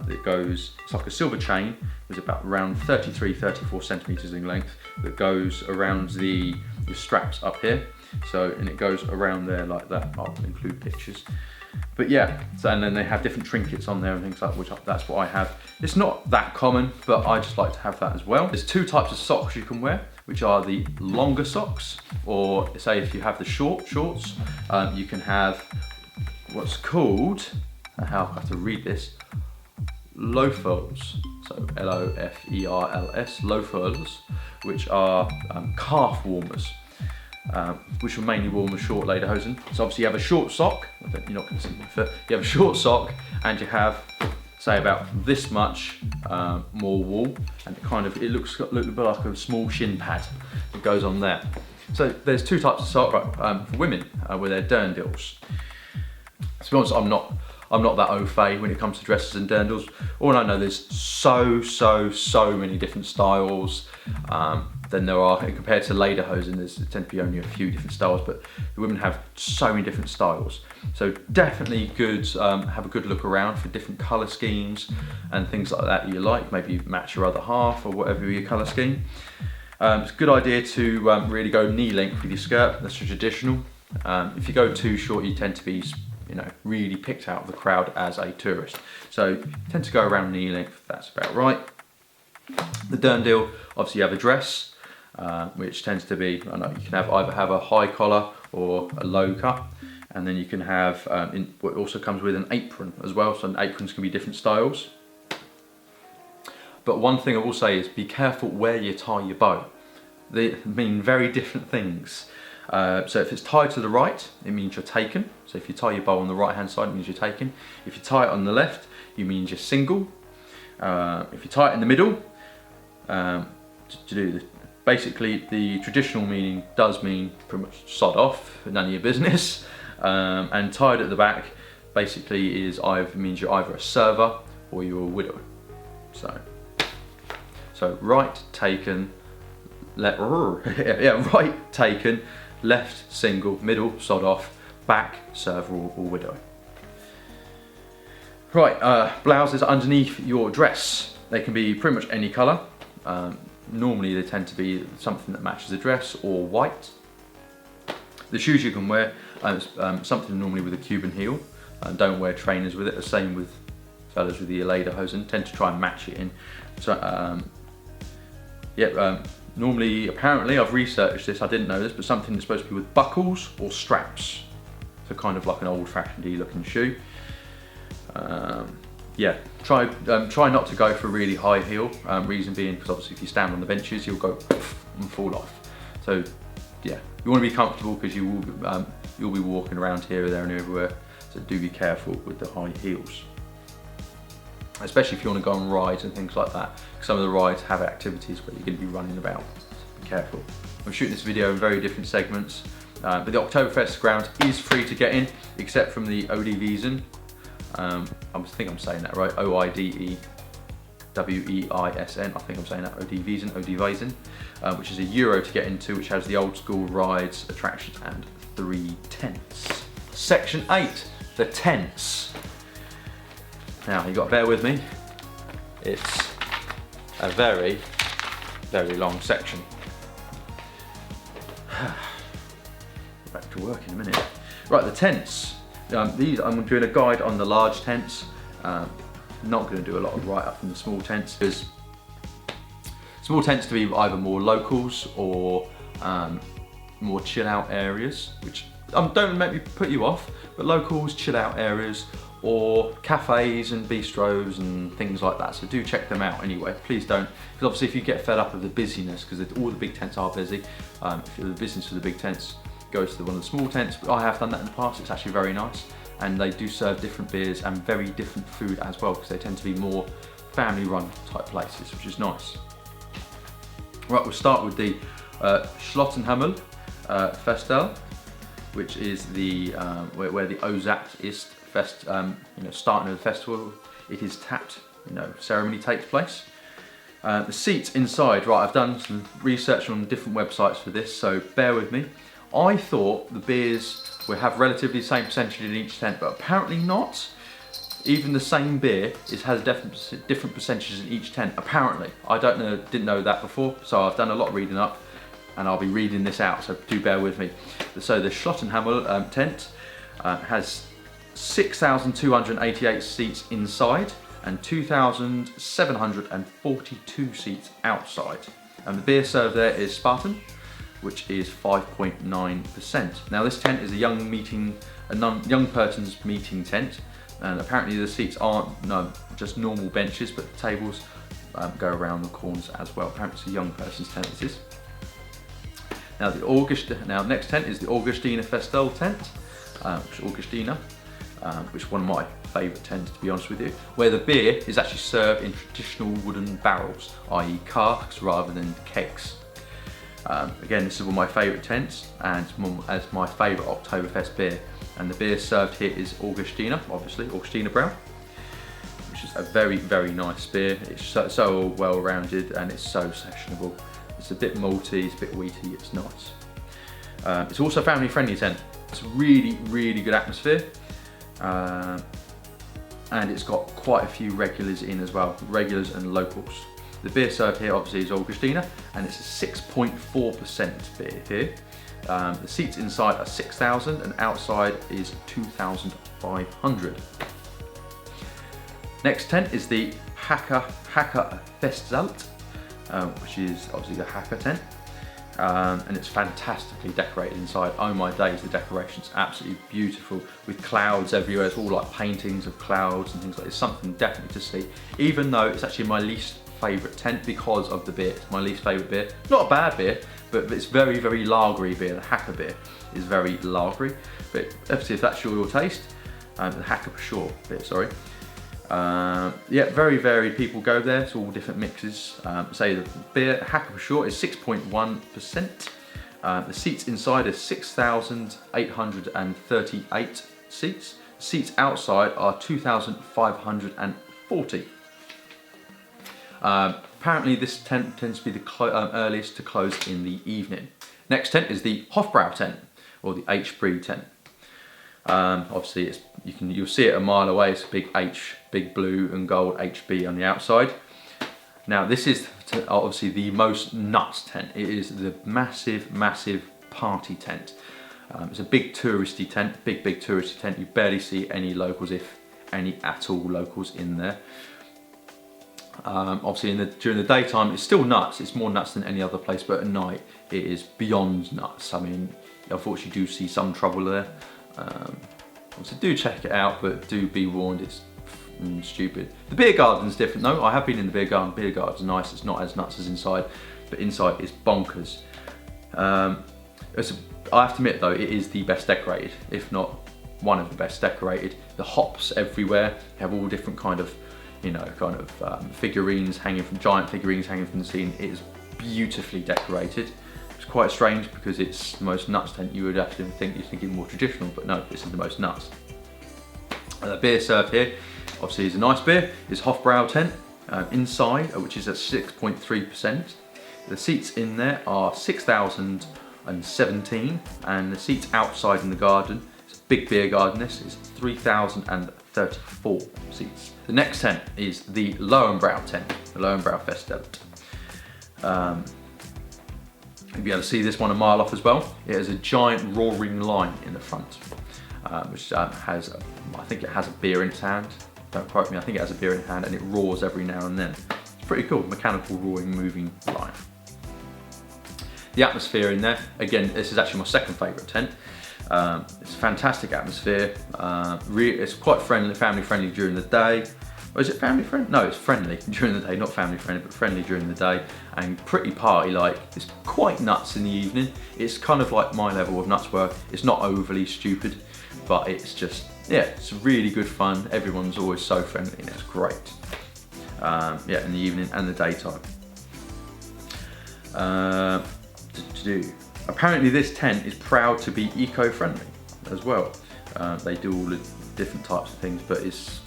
[SPEAKER 1] It's like a silver chain, it's about around 34 centimeters in length, that goes around the straps up here. So, and it goes around there like that. I'll include pictures. But yeah, so, and then they have different trinkets on there and things like that, that's what I have. It's not that common, but I just like to have that as well. There's two types of socks you can wear, which are the longer socks, or say if you have the shorts, you can have what's called, I have to read this, loafers. So L-O-F-E-R-L-S, loafers, which are calf warmers. Which will mainly warm with short lederhosen. So obviously you have a short sock, you're not going to see my foot, you have a short sock and you have, say, about this much more wool, and it looks a little bit like a small shin pad that goes on there. So there's two types of sock, for women with their dirndls. To be honest, I'm not that au fait when it comes to dresses and dirndls. All I know, there's so many different styles than there are compared to lederhosen. There tend to be only a few different styles, but the women have so many different styles. So definitely good, have a good look around for different colour schemes and things like that you like. Maybe match your other half or whatever your colour scheme. It's a good idea to really go knee length with your skirt. That's traditional. If you go too short, you tend to be really picked out of the crowd as a tourist. So you tend to go around knee length, that's about right. The dirndl, obviously you have a dress, which tends to be, you can either have a high collar or a low cut, and then you can have, what also comes with an apron as well, so aprons can be different styles. But one thing I will say is be careful where you tie your bow. They mean very different things. So if it's tied to the right, it means you're taken. So if you tie your bow on the right hand side, it means you're taken. If you tie it on the left, it means you're single. If you tie it in the middle, basically the traditional meaning does mean pretty much sod off, none of your business. And tied at the back basically means you're either a server or you're a widow. So right taken, right taken, left single, middle sod off, back server or widow. Right, blouses underneath your dress. They can be pretty much any colour. Normally they tend to be something that matches the dress or white. The shoes you can wear, something normally with a Cuban heel. Don't wear trainers with it. The same with fellas with the lederhosen. Tend to try and match it in. So, normally, apparently, I've researched this, I didn't know this, but something that's supposed to be with buckles or straps. So kind of like an old-fashioned looking shoe. Try not to go for a really high heel. Reason being, because obviously if you stand on the benches, you'll go and fall off. So yeah, you want to be comfortable because you'll be walking around here, there, and everywhere. So do be careful with the high heels, especially if you want to go on rides and things like that. Some of the rides have activities where you're going to be running about. So be careful. I'm shooting this video in very different segments, but the Oktoberfest ground is free to get in, except from the Oidweisen. I think I'm saying that right. Oidweisen. I think I'm saying that. Oidweisen, which is €1 to get into, which has the old school rides, attractions, and 3 tents. Section 8, the tents. Now you got to bear with me. It's a very long section. Back to work in a minute. Right, the tents. I'm doing a guide on the large tents. Not going to do a lot of write-up on the small tents, because small tents to be either more locals or more chill-out areas, which don't make me put you off, but locals, chill-out areas, or cafes and bistros and things like that. So do check them out anyway. Please don't, because obviously if you get fed up of the busyness, because all the big tents are busy, if you're the business for the big tents, go to one of the small tents. I have done that in the past. It's actually very nice, and they do serve different beers and very different food as well, because they tend to be more family-run type places, which is nice. Right, we'll start with the Schlottenhammel Festel, which is the where the Ozat ist Fest, starting of the festival. It is tapped, ceremony takes place. The seats inside, right, I've done some research on different websites for this, so bear with me. I thought the beers would have relatively the same percentage in each tent, but apparently not. Even the same beer has different percentages in each tent, apparently. I didn't know that before, so I've done a lot of reading up, and I'll be reading this out, so do bear with me. So the Schlottenhammer tent has 6,288 seats inside and 2,742 seats outside. And the beer served there is Spartan, which is 5.9%. Now this tent is a young person's meeting tent, and apparently the seats aren't just normal benches, but the tables go around the corners as well. Apparently it's a young person's tent, this is. Now next tent is the Augustiner Festel tent, which is one of my favourite tents, to be honest with you, where the beer is actually served in traditional wooden barrels, i.e. casks rather than kegs. Again, this is one of my favourite tents, and as my favourite Oktoberfest beer. And the beer served here is Augustiner, obviously, Augustiner Brown, which is a very, very nice beer. It's so well-rounded and it's so sessionable. It's a bit malty, it's a bit wheaty, it's nice. It's also a family-friendly tent. It's a really, really good atmosphere. And it's got quite a few regulars in as well, regulars and locals. The beer served here obviously is Augustiner, and it's a 6.4% beer here. The seats inside are 6,000 and outside is 2,500. Next tent is the Accommodation, which is obviously the Hacker tent. And it's fantastically decorated inside. Oh my days, the decoration's absolutely beautiful with clouds everywhere. It's all like paintings of clouds and things like this. It's something definitely to see, even though it's actually my least favourite tent because of the beer. It's my least favourite beer. Not a bad beer, but it's very, very lagery beer. The Hacker beer is very lagery, but obviously if that's your taste, the Hacker for sure beer, sorry. Yeah, very varied people go there. It's all different mixes. Say the beer Hacker for sure is 6.1%. The seats inside are 6,838 seats. Seats outside are 2,540. Apparently this tent tends to be the earliest to close in the evening. Next tent is the Hofbrau tent, or the H-Brie tent. Obviously you'll see it a mile away. It's a big H, big blue and gold HB on the outside. Now this is obviously the most nuts tent. It is the massive, massive party tent. It's a big touristy tent, big touristy tent. You barely see any locals, if any at all locals in there. Obviously during the daytime it's still nuts. It's more nuts than any other place, but at night it is beyond nuts. I mean, unfortunately you do see some trouble there. So do check it out, but do be warned, it's stupid. The beer garden's different though. I have been in the beer garden. Beer garden's nice. It's not as nuts as inside, but inside is bonkers. I have to admit though, it is the best decorated, if not one of the best decorated. The hops everywhere have all different kind of, figurines hanging from, giant figurines hanging from the ceiling. It is beautifully decorated. It's quite strange because it's the most nuts tent. You would actually think you're thinking more traditional, but no, this is the most nuts. The beer served here, obviously, is a nice beer. It's Hofbrau tent inside, which is at 6.3%. The seats in there are 6,017, and the seats outside in the garden, it's a big beer garden. This is 3,034 seats. The next tent is the Lowenbrau tent, the Lowenbrau Festel. You'll be able to see this one a mile off as well. It has a giant roaring lion in the front, which has, I think it has a beer in its hand. Don't quote me, I think it has a beer in its hand, and it roars every now and then. It's pretty cool, mechanical roaring, moving lion. The atmosphere in there, again, this is actually my second favourite tent. It's a fantastic atmosphere. It's quite friendly, family friendly during the day. Or is it family friendly? No, it's friendly during the day, not family friendly, but friendly during the day, and pretty party-like. It's quite nuts in the evening. It's kind of like my level of nuts where it's not overly stupid, but it's just, yeah, it's really good fun. Everyone's always so friendly and it's great. Yeah, in the evening and the daytime. Apparently this tent is proud to be eco-friendly as well. They do all the different types of things, but it's,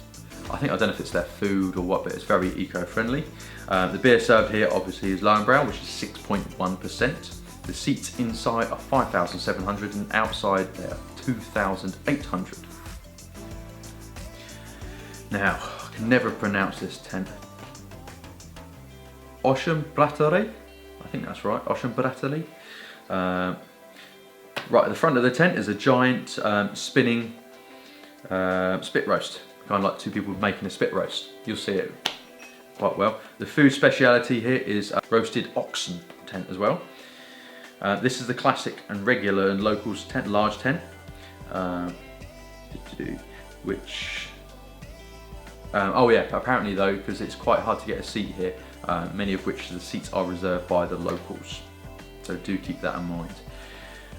[SPEAKER 1] I don't know if it's their food or what, but it's very eco-friendly. The beer served here obviously is Lowenbrau, which is 6.1%. The seats inside are 5,700 and outside they are 2,800. Now, I can never pronounce this tent. Oktoberfest, I think that's right, Oktoberfest. Right at the front of the tent is a giant spinning spit roast, kind of like two people making a spit roast. You'll see it quite well. The food speciality here is roasted oxen tent as well. This is the classic and regular and locals tent, large tent, which, oh yeah, apparently though, because it's quite hard to get a seat here, many of which the seats are reserved by the locals. So do keep that in mind.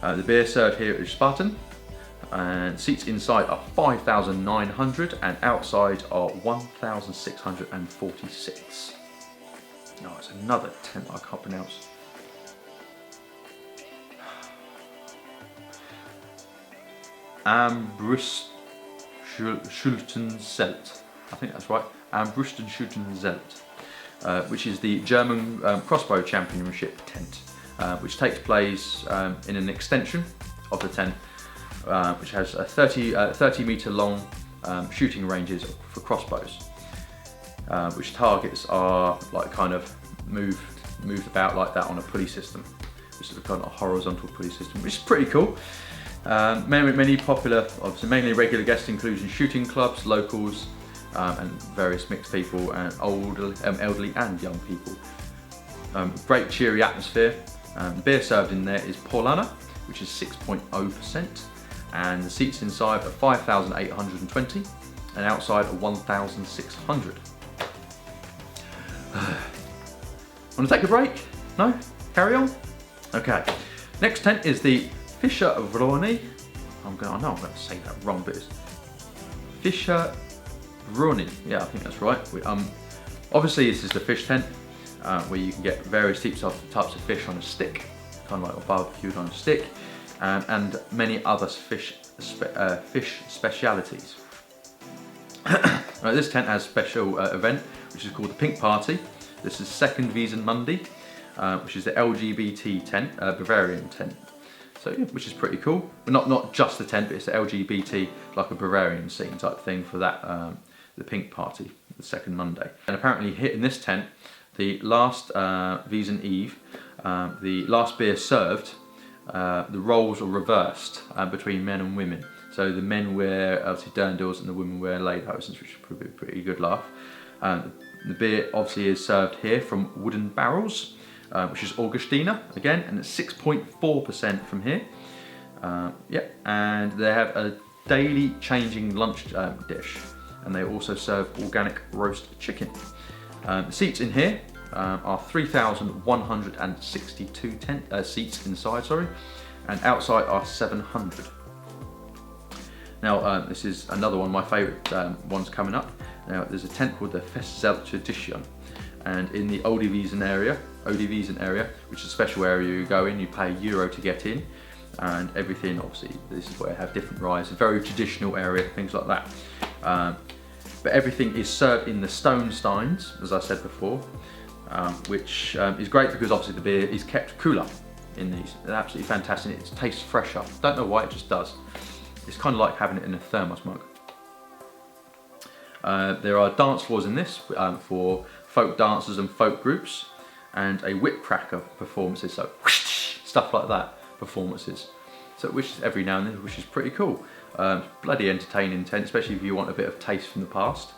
[SPEAKER 1] The beer served here is Spartan, and seats inside are 5,900 and outside are 1,646. No, it's another tent I can't pronounce. Ambrüstenschultenzelt. I think that's right. Ambrüstenschultenzelt, which is the German crossbow championship tent, which takes place in an extension of the tent, which has a 30 metre long shooting ranges for crossbows, which targets are like kind of moved about like that on a pulley system, which is a kind of horizontal pulley system, which is pretty cool. Many popular, obviously mainly regular guests including shooting clubs, locals, and various mixed people, and elderly and young people. Great cheery atmosphere. Beer served in there is Paulaner, which is 6.0%, and the seats inside are 5,820 and outside are 1,600. Want to take a break? No? Carry on? Okay. Next tent is the Fischer Vroni. I know I'm going to say that wrong, but it's Fischer Vroni. Yeah, I think that's right. Obviously, this is the fish tent where you can get various types of fish on a stick, kind of like barbecued on a stick, and many other fish specialities. This tent has a special event which is called the Pink Party. This is second Wiesen Monday, which is the LGBT tent, Bavarian tent. So yeah, which is pretty cool. But not just the tent, but it's the LGBT, like a Bavarian scene type thing for that, the Pink Party, the second Monday. And apparently here in this tent, the last Wiesen Eve, the last beer served, the roles are reversed between men and women. So the men wear obviously dirndls and the women wear lederhosens, which is probably a pretty good laugh. The beer obviously is served here from wooden barrels, which is Augustiner again, and it's 6.4% from here. And they have a daily changing lunch dish, and they also serve organic roast chicken. The seats in here are 3,162 seats inside, and outside are 700. Now this is another one of my favourite ones coming up. Now there's a tent called the Reservations, and in the Oktoberfest area, which is a special area you go in, you pay €1 to get in, and everything, obviously this is where I have different rides, a very traditional area, things like that. But everything is served in the stone steins, as I said before, which is great because obviously the beer is kept cooler in these. They're absolutely fantastic. It tastes fresher. Don't know why, it just does. It's kind of like having it in a thermos mug. There are dance floors in this for folk dancers and folk groups, and a whip cracker performances, so stuff like that, performances. So which is every now and then, which is pretty cool. Bloody entertaining tent, especially if you want a bit of taste from the past.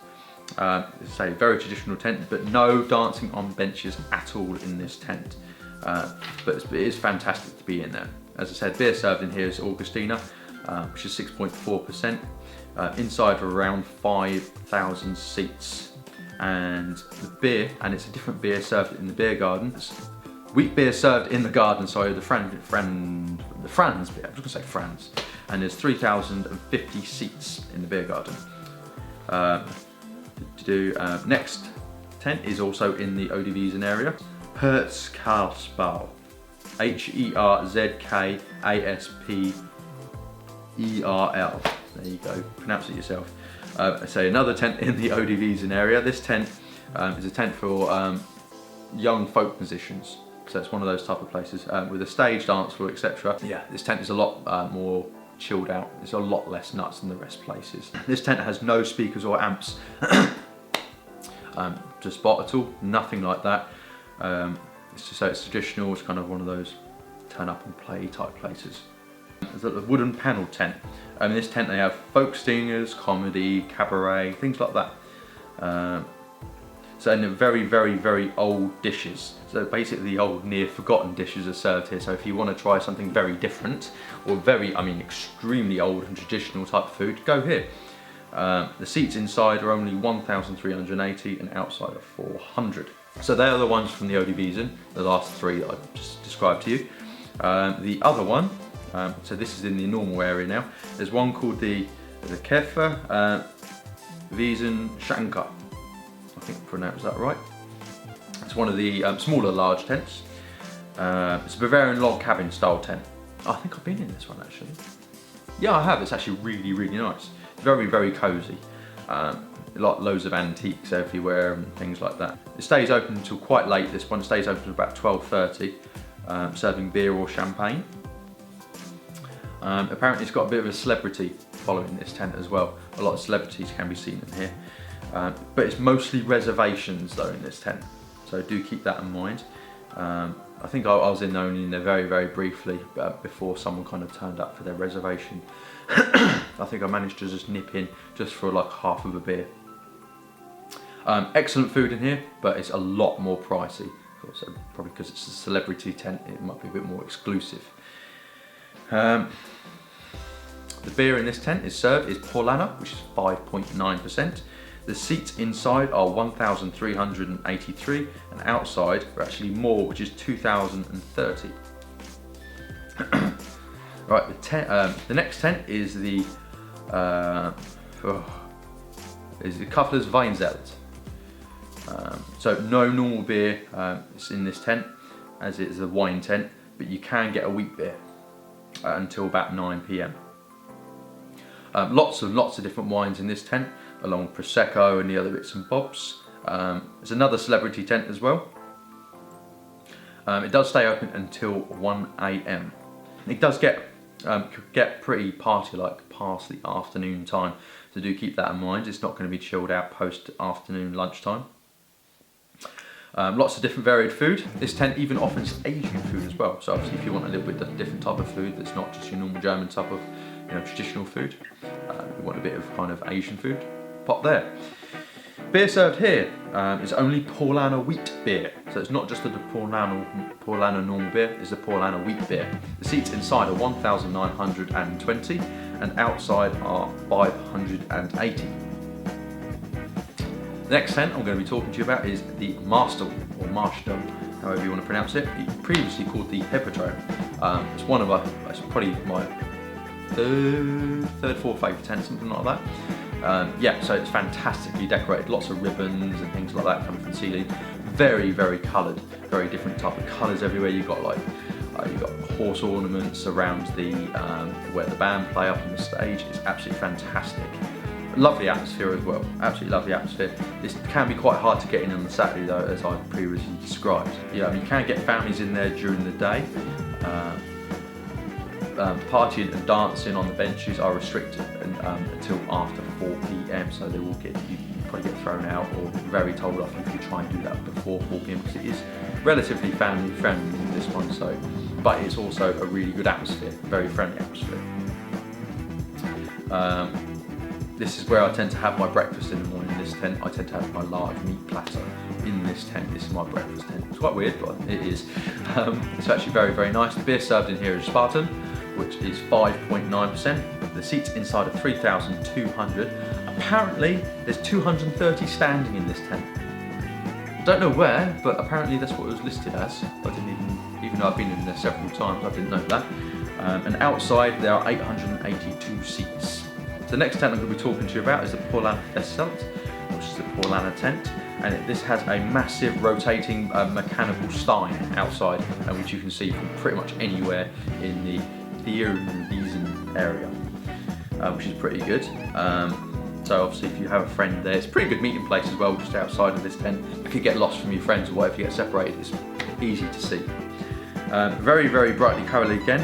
[SPEAKER 1] It's a very traditional tent, but no dancing on benches at all in this tent. But it is fantastic to be in there. As I said, beer served in here is Augustiner, which is 6.4%. Inside are around 5,000 seats. And the beer, and it's a different beer served in the beer garden. Wheat beer served in the garden, sorry, the Franz beer, I'm just going to say Franz. And there's 3,050 seats in the beer garden. Next tent is also in the Oktoberfest area. Herzkasperl, Herzkasperl. There you go, pronounce it yourself. So another tent in the Oktoberfest area. This tent is a tent for young folk musicians. So it's one of those type of places with a stage, dance floor, etc. Yeah, this tent is a lot more chilled out. It's a lot less nuts than the rest places. This tent has no speakers or amps to spot at all, nothing like that. It's just so it's traditional. It's kind of one of those turn up and play type places. There's a wooden panel tent. In this tent they have folk singers, comedy, cabaret, things like that. So in very, very, very old dishes. So basically the old near forgotten dishes are served here. So if you want to try something very different or very, I mean extremely old and traditional type of food, go here. The seats inside are only 1,380 and outside are 400. So they are the ones from the Oktoberfest, the last three that I just described to you. The other one, so this is in the normal area now, there's one called the Käfer Wiesen Schanker. I think I pronounced that right. It's one of the smaller large tents. It's a Bavarian log cabin style tent. I think I've been in this one actually. Yeah, I have. It's actually really, really nice. Very, very cosy. Loads of antiques everywhere and things like that. It stays open until quite late. This one stays open until about 12:30, serving beer or champagne. Apparently it's got a bit of a celebrity following this tent as well. A lot of celebrities can be seen in here. But it's mostly reservations though in this tent, so do keep that in mind. I think I was only in there very, very briefly before someone kind of turned up for their reservation. I think I managed to just nip in just for like half of a beer. Excellent food in here, but it's a lot more pricey. Also, probably because it's a celebrity tent, it might be a bit more exclusive. The beer in this tent is Paulaner, which is 5.9%. The seats inside are 1,383 and outside are actually more, which is 2,030. Right, the next tent is the Kaufler's Weinzelt. So no normal beer is in this tent, as it is a wine tent, but you can get a wheat beer until about 9 PM. Lots of different wines in this tent, along with Prosecco and the other bits and bobs. It's another celebrity tent as well. It does stay open until 1 AM. It does get pretty party-like past the afternoon time, so do keep that in mind. It's not going to be chilled out post-afternoon lunchtime. Lots of different varied food. This tent even offers Asian food as well. So obviously if you want a little bit of different type of food that's not just your normal German type of traditional food, you want a bit of kind of Asian food, pop there. Beer served here is only Paulaner wheat beer. So it's not just the Paulaner normal beer, it's the Paulaner wheat beer. The seats inside are 1,920 and outside are 580. The next tent I'm going to be talking to you about is the Marstal, or Marshall, however you want to pronounce it. It's previously called the Hippodrome. It's it's probably my third, fourth favourite tent, something like that. Yeah, so it's fantastically decorated, lots of ribbons and things like that coming from the ceiling. Very, very coloured, very different type of colours everywhere. You've got you've got horse ornaments around the where the band play up on the stage. It's absolutely fantastic. Lovely atmosphere as well, absolutely lovely atmosphere. This can be quite hard to get in on the Saturday though, as I've previously described. Yeah, I mean, you can get families in there during the day. Partying and dancing on the benches are restricted until after 4 PM, so they will you probably get thrown out or very told off if you try and do that before 4 PM, because it is relatively family friendly, this one. So, but it's also a really good atmosphere, very friendly atmosphere. This is where I tend to have my breakfast in the morning in this tent. I tend to have my large meat platter in this tent. This is my breakfast tent. It's quite weird, but it is. It's actually very, very nice. The beer served in here is Spartan, which is 5.9%. The seats inside are 3,200. Apparently, there's 230 standing in this tent. Don't know where, but apparently that's what it was listed as. I didn't even though I've been in there several times, I didn't know that. And outside, there are 882 seats. The next tent I'm going to be talking to you about is the Paulaner Festselt, which is the Paulaner tent, and this has a massive rotating mechanical stein outside, which you can see from pretty much anywhere in the Theresienwise area, which is pretty good. So obviously if you have a friend there, it's a pretty good meeting place as well, just outside of this tent. If you get lost from your friends or whatever, you get separated, it's easy to see. Very, very brightly coloured again,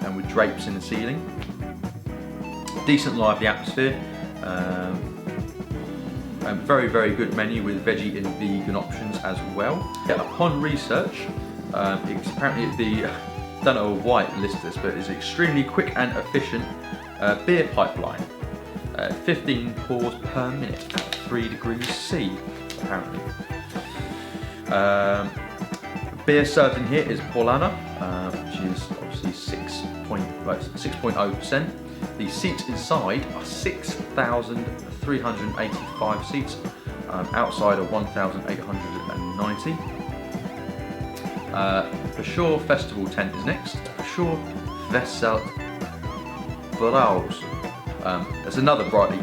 [SPEAKER 1] and with drapes in the ceiling. Decent lively atmosphere. Very, very good menu with veggie and vegan options as well. Yeah, upon research, it's apparently don't know why it lists this, but it's extremely quick and efficient beer pipeline. 15 pours per minute at 3 degrees C, apparently. Beer served in here is Paulaner, which is obviously 6.0%. The seats inside are 6,385 seats, outside are 1,890. For sure, festival tent is next. For sure, Reservations. There's another brightly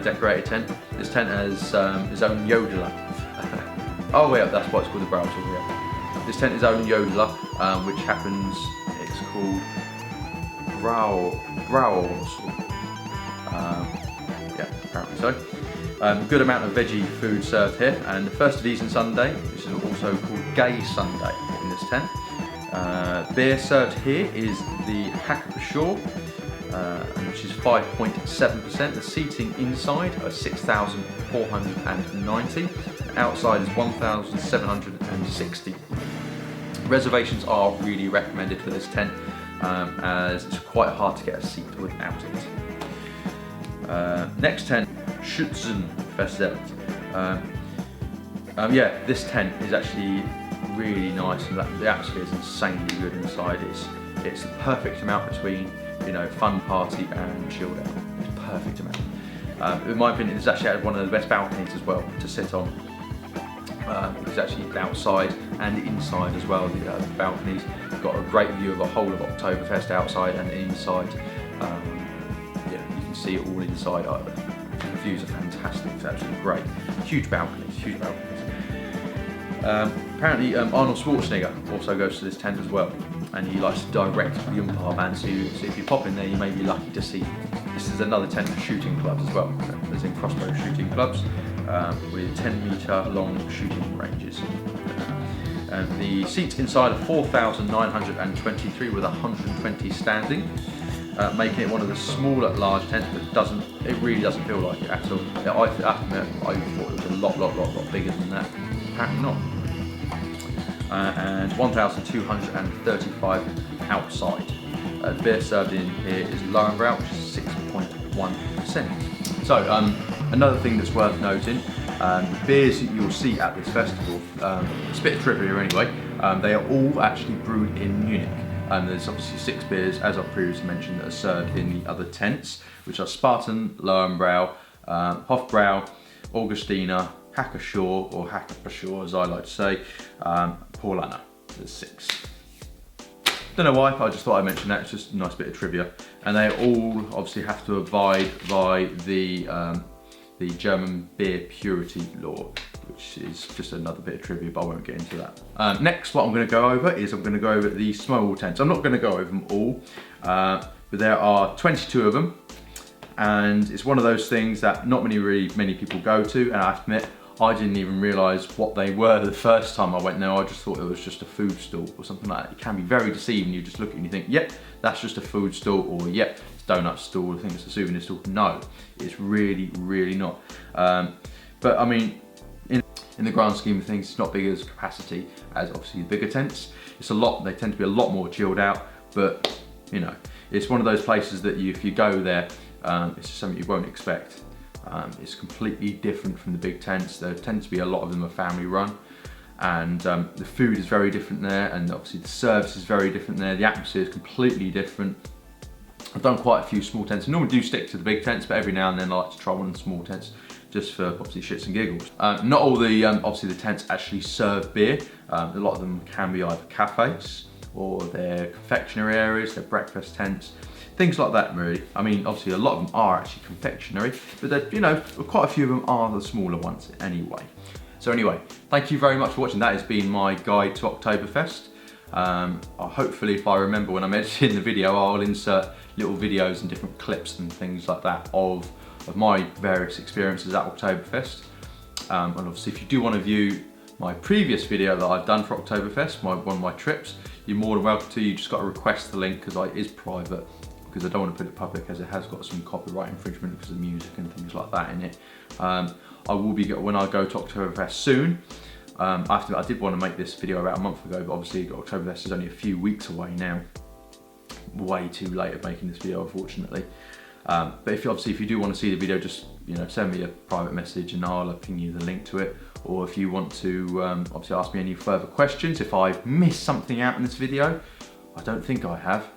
[SPEAKER 1] decorated tent. This tent has its own yodeler. Oh yeah, that's why it's called the Browser. Yeah. This tent is own yodeler, which happens. It's called Browse. Yeah, apparently so. Good amount of veggie food served here, and the first of these on Sunday, which is also called Gay Sunday in this tent. Beer served here is the Accommodation, which is 5.7%. The seating inside are 6,490. Outside is 1,760. Reservations are really recommended for this tent, as it's quite hard to get a seat without it. Next tent, Schützenfest. Yeah, this tent is actually really nice, and the atmosphere is insanely good inside. It's the perfect amount between, you know, fun party and chilled out. It's perfect amount. In my opinion, it's actually one of the best balconies as well to sit on. It's actually outside and inside as well. The balconies got a great view of the whole of Oktoberfest outside and inside. Yeah, you can see it all inside. The views are fantastic. It's absolutely great. Huge balconies, huge balconies. Apparently, Arnold Schwarzenegger also goes to this tent as well, and he likes to direct the umpire man. So if you pop in there, you may be lucky to see. This is another tent for shooting clubs as well. There's in crossbow shooting clubs with 10-metre long shooting ranges. The seats inside are 4,923 with 120 standing, making it one of the smaller large tents, but it really doesn't feel like it at all. I thought it was a lot bigger than that. Apparently not. And 1,235 outside. The beer served in here is Lowenbrau, which is 6.1%. So another thing that's worth noting, the beers that you'll see at this festival, it's a bit of trivia anyway, they are all actually brewed in Munich. There's obviously 6 beers, as I previously mentioned, that are served in the other tents, which are Spartan, Lowenbrau, Hofbrau, Augustiner, Hackashaw, or Hackashaw as I like to say, Paulaner. There's 6. Don't know why, I just thought I'd mention that. It's just a nice bit of trivia. And they all obviously have to abide by the German beer purity law, which is just another bit of trivia, but I won't get into that. Next, what I'm going to go over is I'm going to go over the small tents. I'm not going to go over them all, but there are 22 of them, and it's one of those things that not many people go to, and I have to admit, I didn't even realise what they were the first time I went there. I just thought it was just a food stall or something like that. It can be very deceiving. You just look at it and you think, yep, that's just a food stall, or yep, it's a donut stall, I think it's a souvenir stall. No, it's really not. But I mean, in the grand scheme of things, it's not big as capacity as obviously the bigger tents. They tend to be a lot more chilled out, but you know, it's one of those places that if you go there, it's just something you won't expect. It's completely different from the big tents. There tend to be a lot of them are family run, and the food is very different there, and obviously the service is very different there. The atmosphere is completely different. I've done quite a few small tents. I normally do stick to the big tents, but every now and then I like to try one of the small tents just for obviously shits and giggles. Not all the obviously the tents actually serve beer. A lot of them can be either cafes or they're confectionery areas, they're breakfast tents. Things like that, really. I mean, obviously a lot of them are actually confectionery, but you know, quite a few of them are the smaller ones anyway. So anyway, thank you very much for watching. That has been my guide to Oktoberfest. Hopefully, if I remember when I'm editing the video, I'll insert little videos and different clips and things like that of of my various experiences at Oktoberfest. And obviously if you do want to view my previous video that I've done for Oktoberfest, one of my trips, you're more than welcome to. You just got to request the link because it is private, because I don't want to put it public as it has got some copyright infringement because of music and things like that in it. I will be, when I go to Oktoberfest soon, I did want to make this video about a month ago, but obviously Oktoberfest is only a few weeks away now. Way too late of making this video, unfortunately. But if you do want to see the video, just send me a private message and I'll ping you the link to it. Or if you want to obviously ask me any further questions, if I've missed something out in this video, I don't think I have.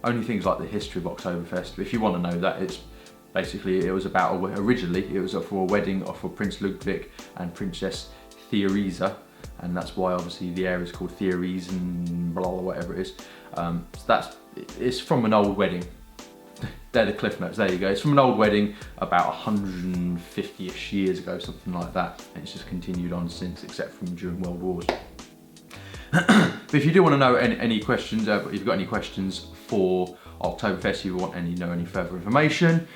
[SPEAKER 1] Only things like the history of Oktoberfest. But if you want to know that, it's basically, it was about, originally it was for a wedding for Prince Ludwig and Princess Theresa, and that's why obviously the area is called Theresienwise, blah, blah, whatever it is. So it's from an old wedding. They're the cliff notes, there you go. It's from an old wedding about 150-ish years ago, something like that. And it's just continued on since, except from during World Wars. But if you do want to know any questions, if you've got any questions for Oktoberfest, you want any further information,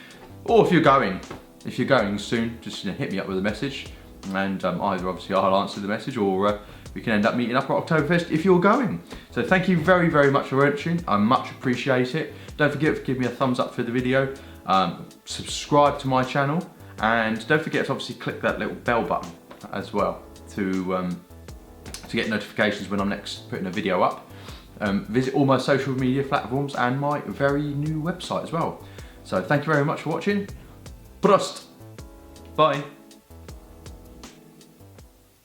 [SPEAKER 1] or if you're going soon, just hit me up with a message, and either obviously I'll answer the message, or we can end up meeting up at Oktoberfest if you're going. So thank you very, very much for watching. I much appreciate it. Don't forget to give me a thumbs up for the video, subscribe to my channel, and don't forget to obviously click that little bell button as well to get notifications when I'm next putting a video up. Visit all my social media platforms and my very new website as well. So thank you very much for watching. Prost! Bye!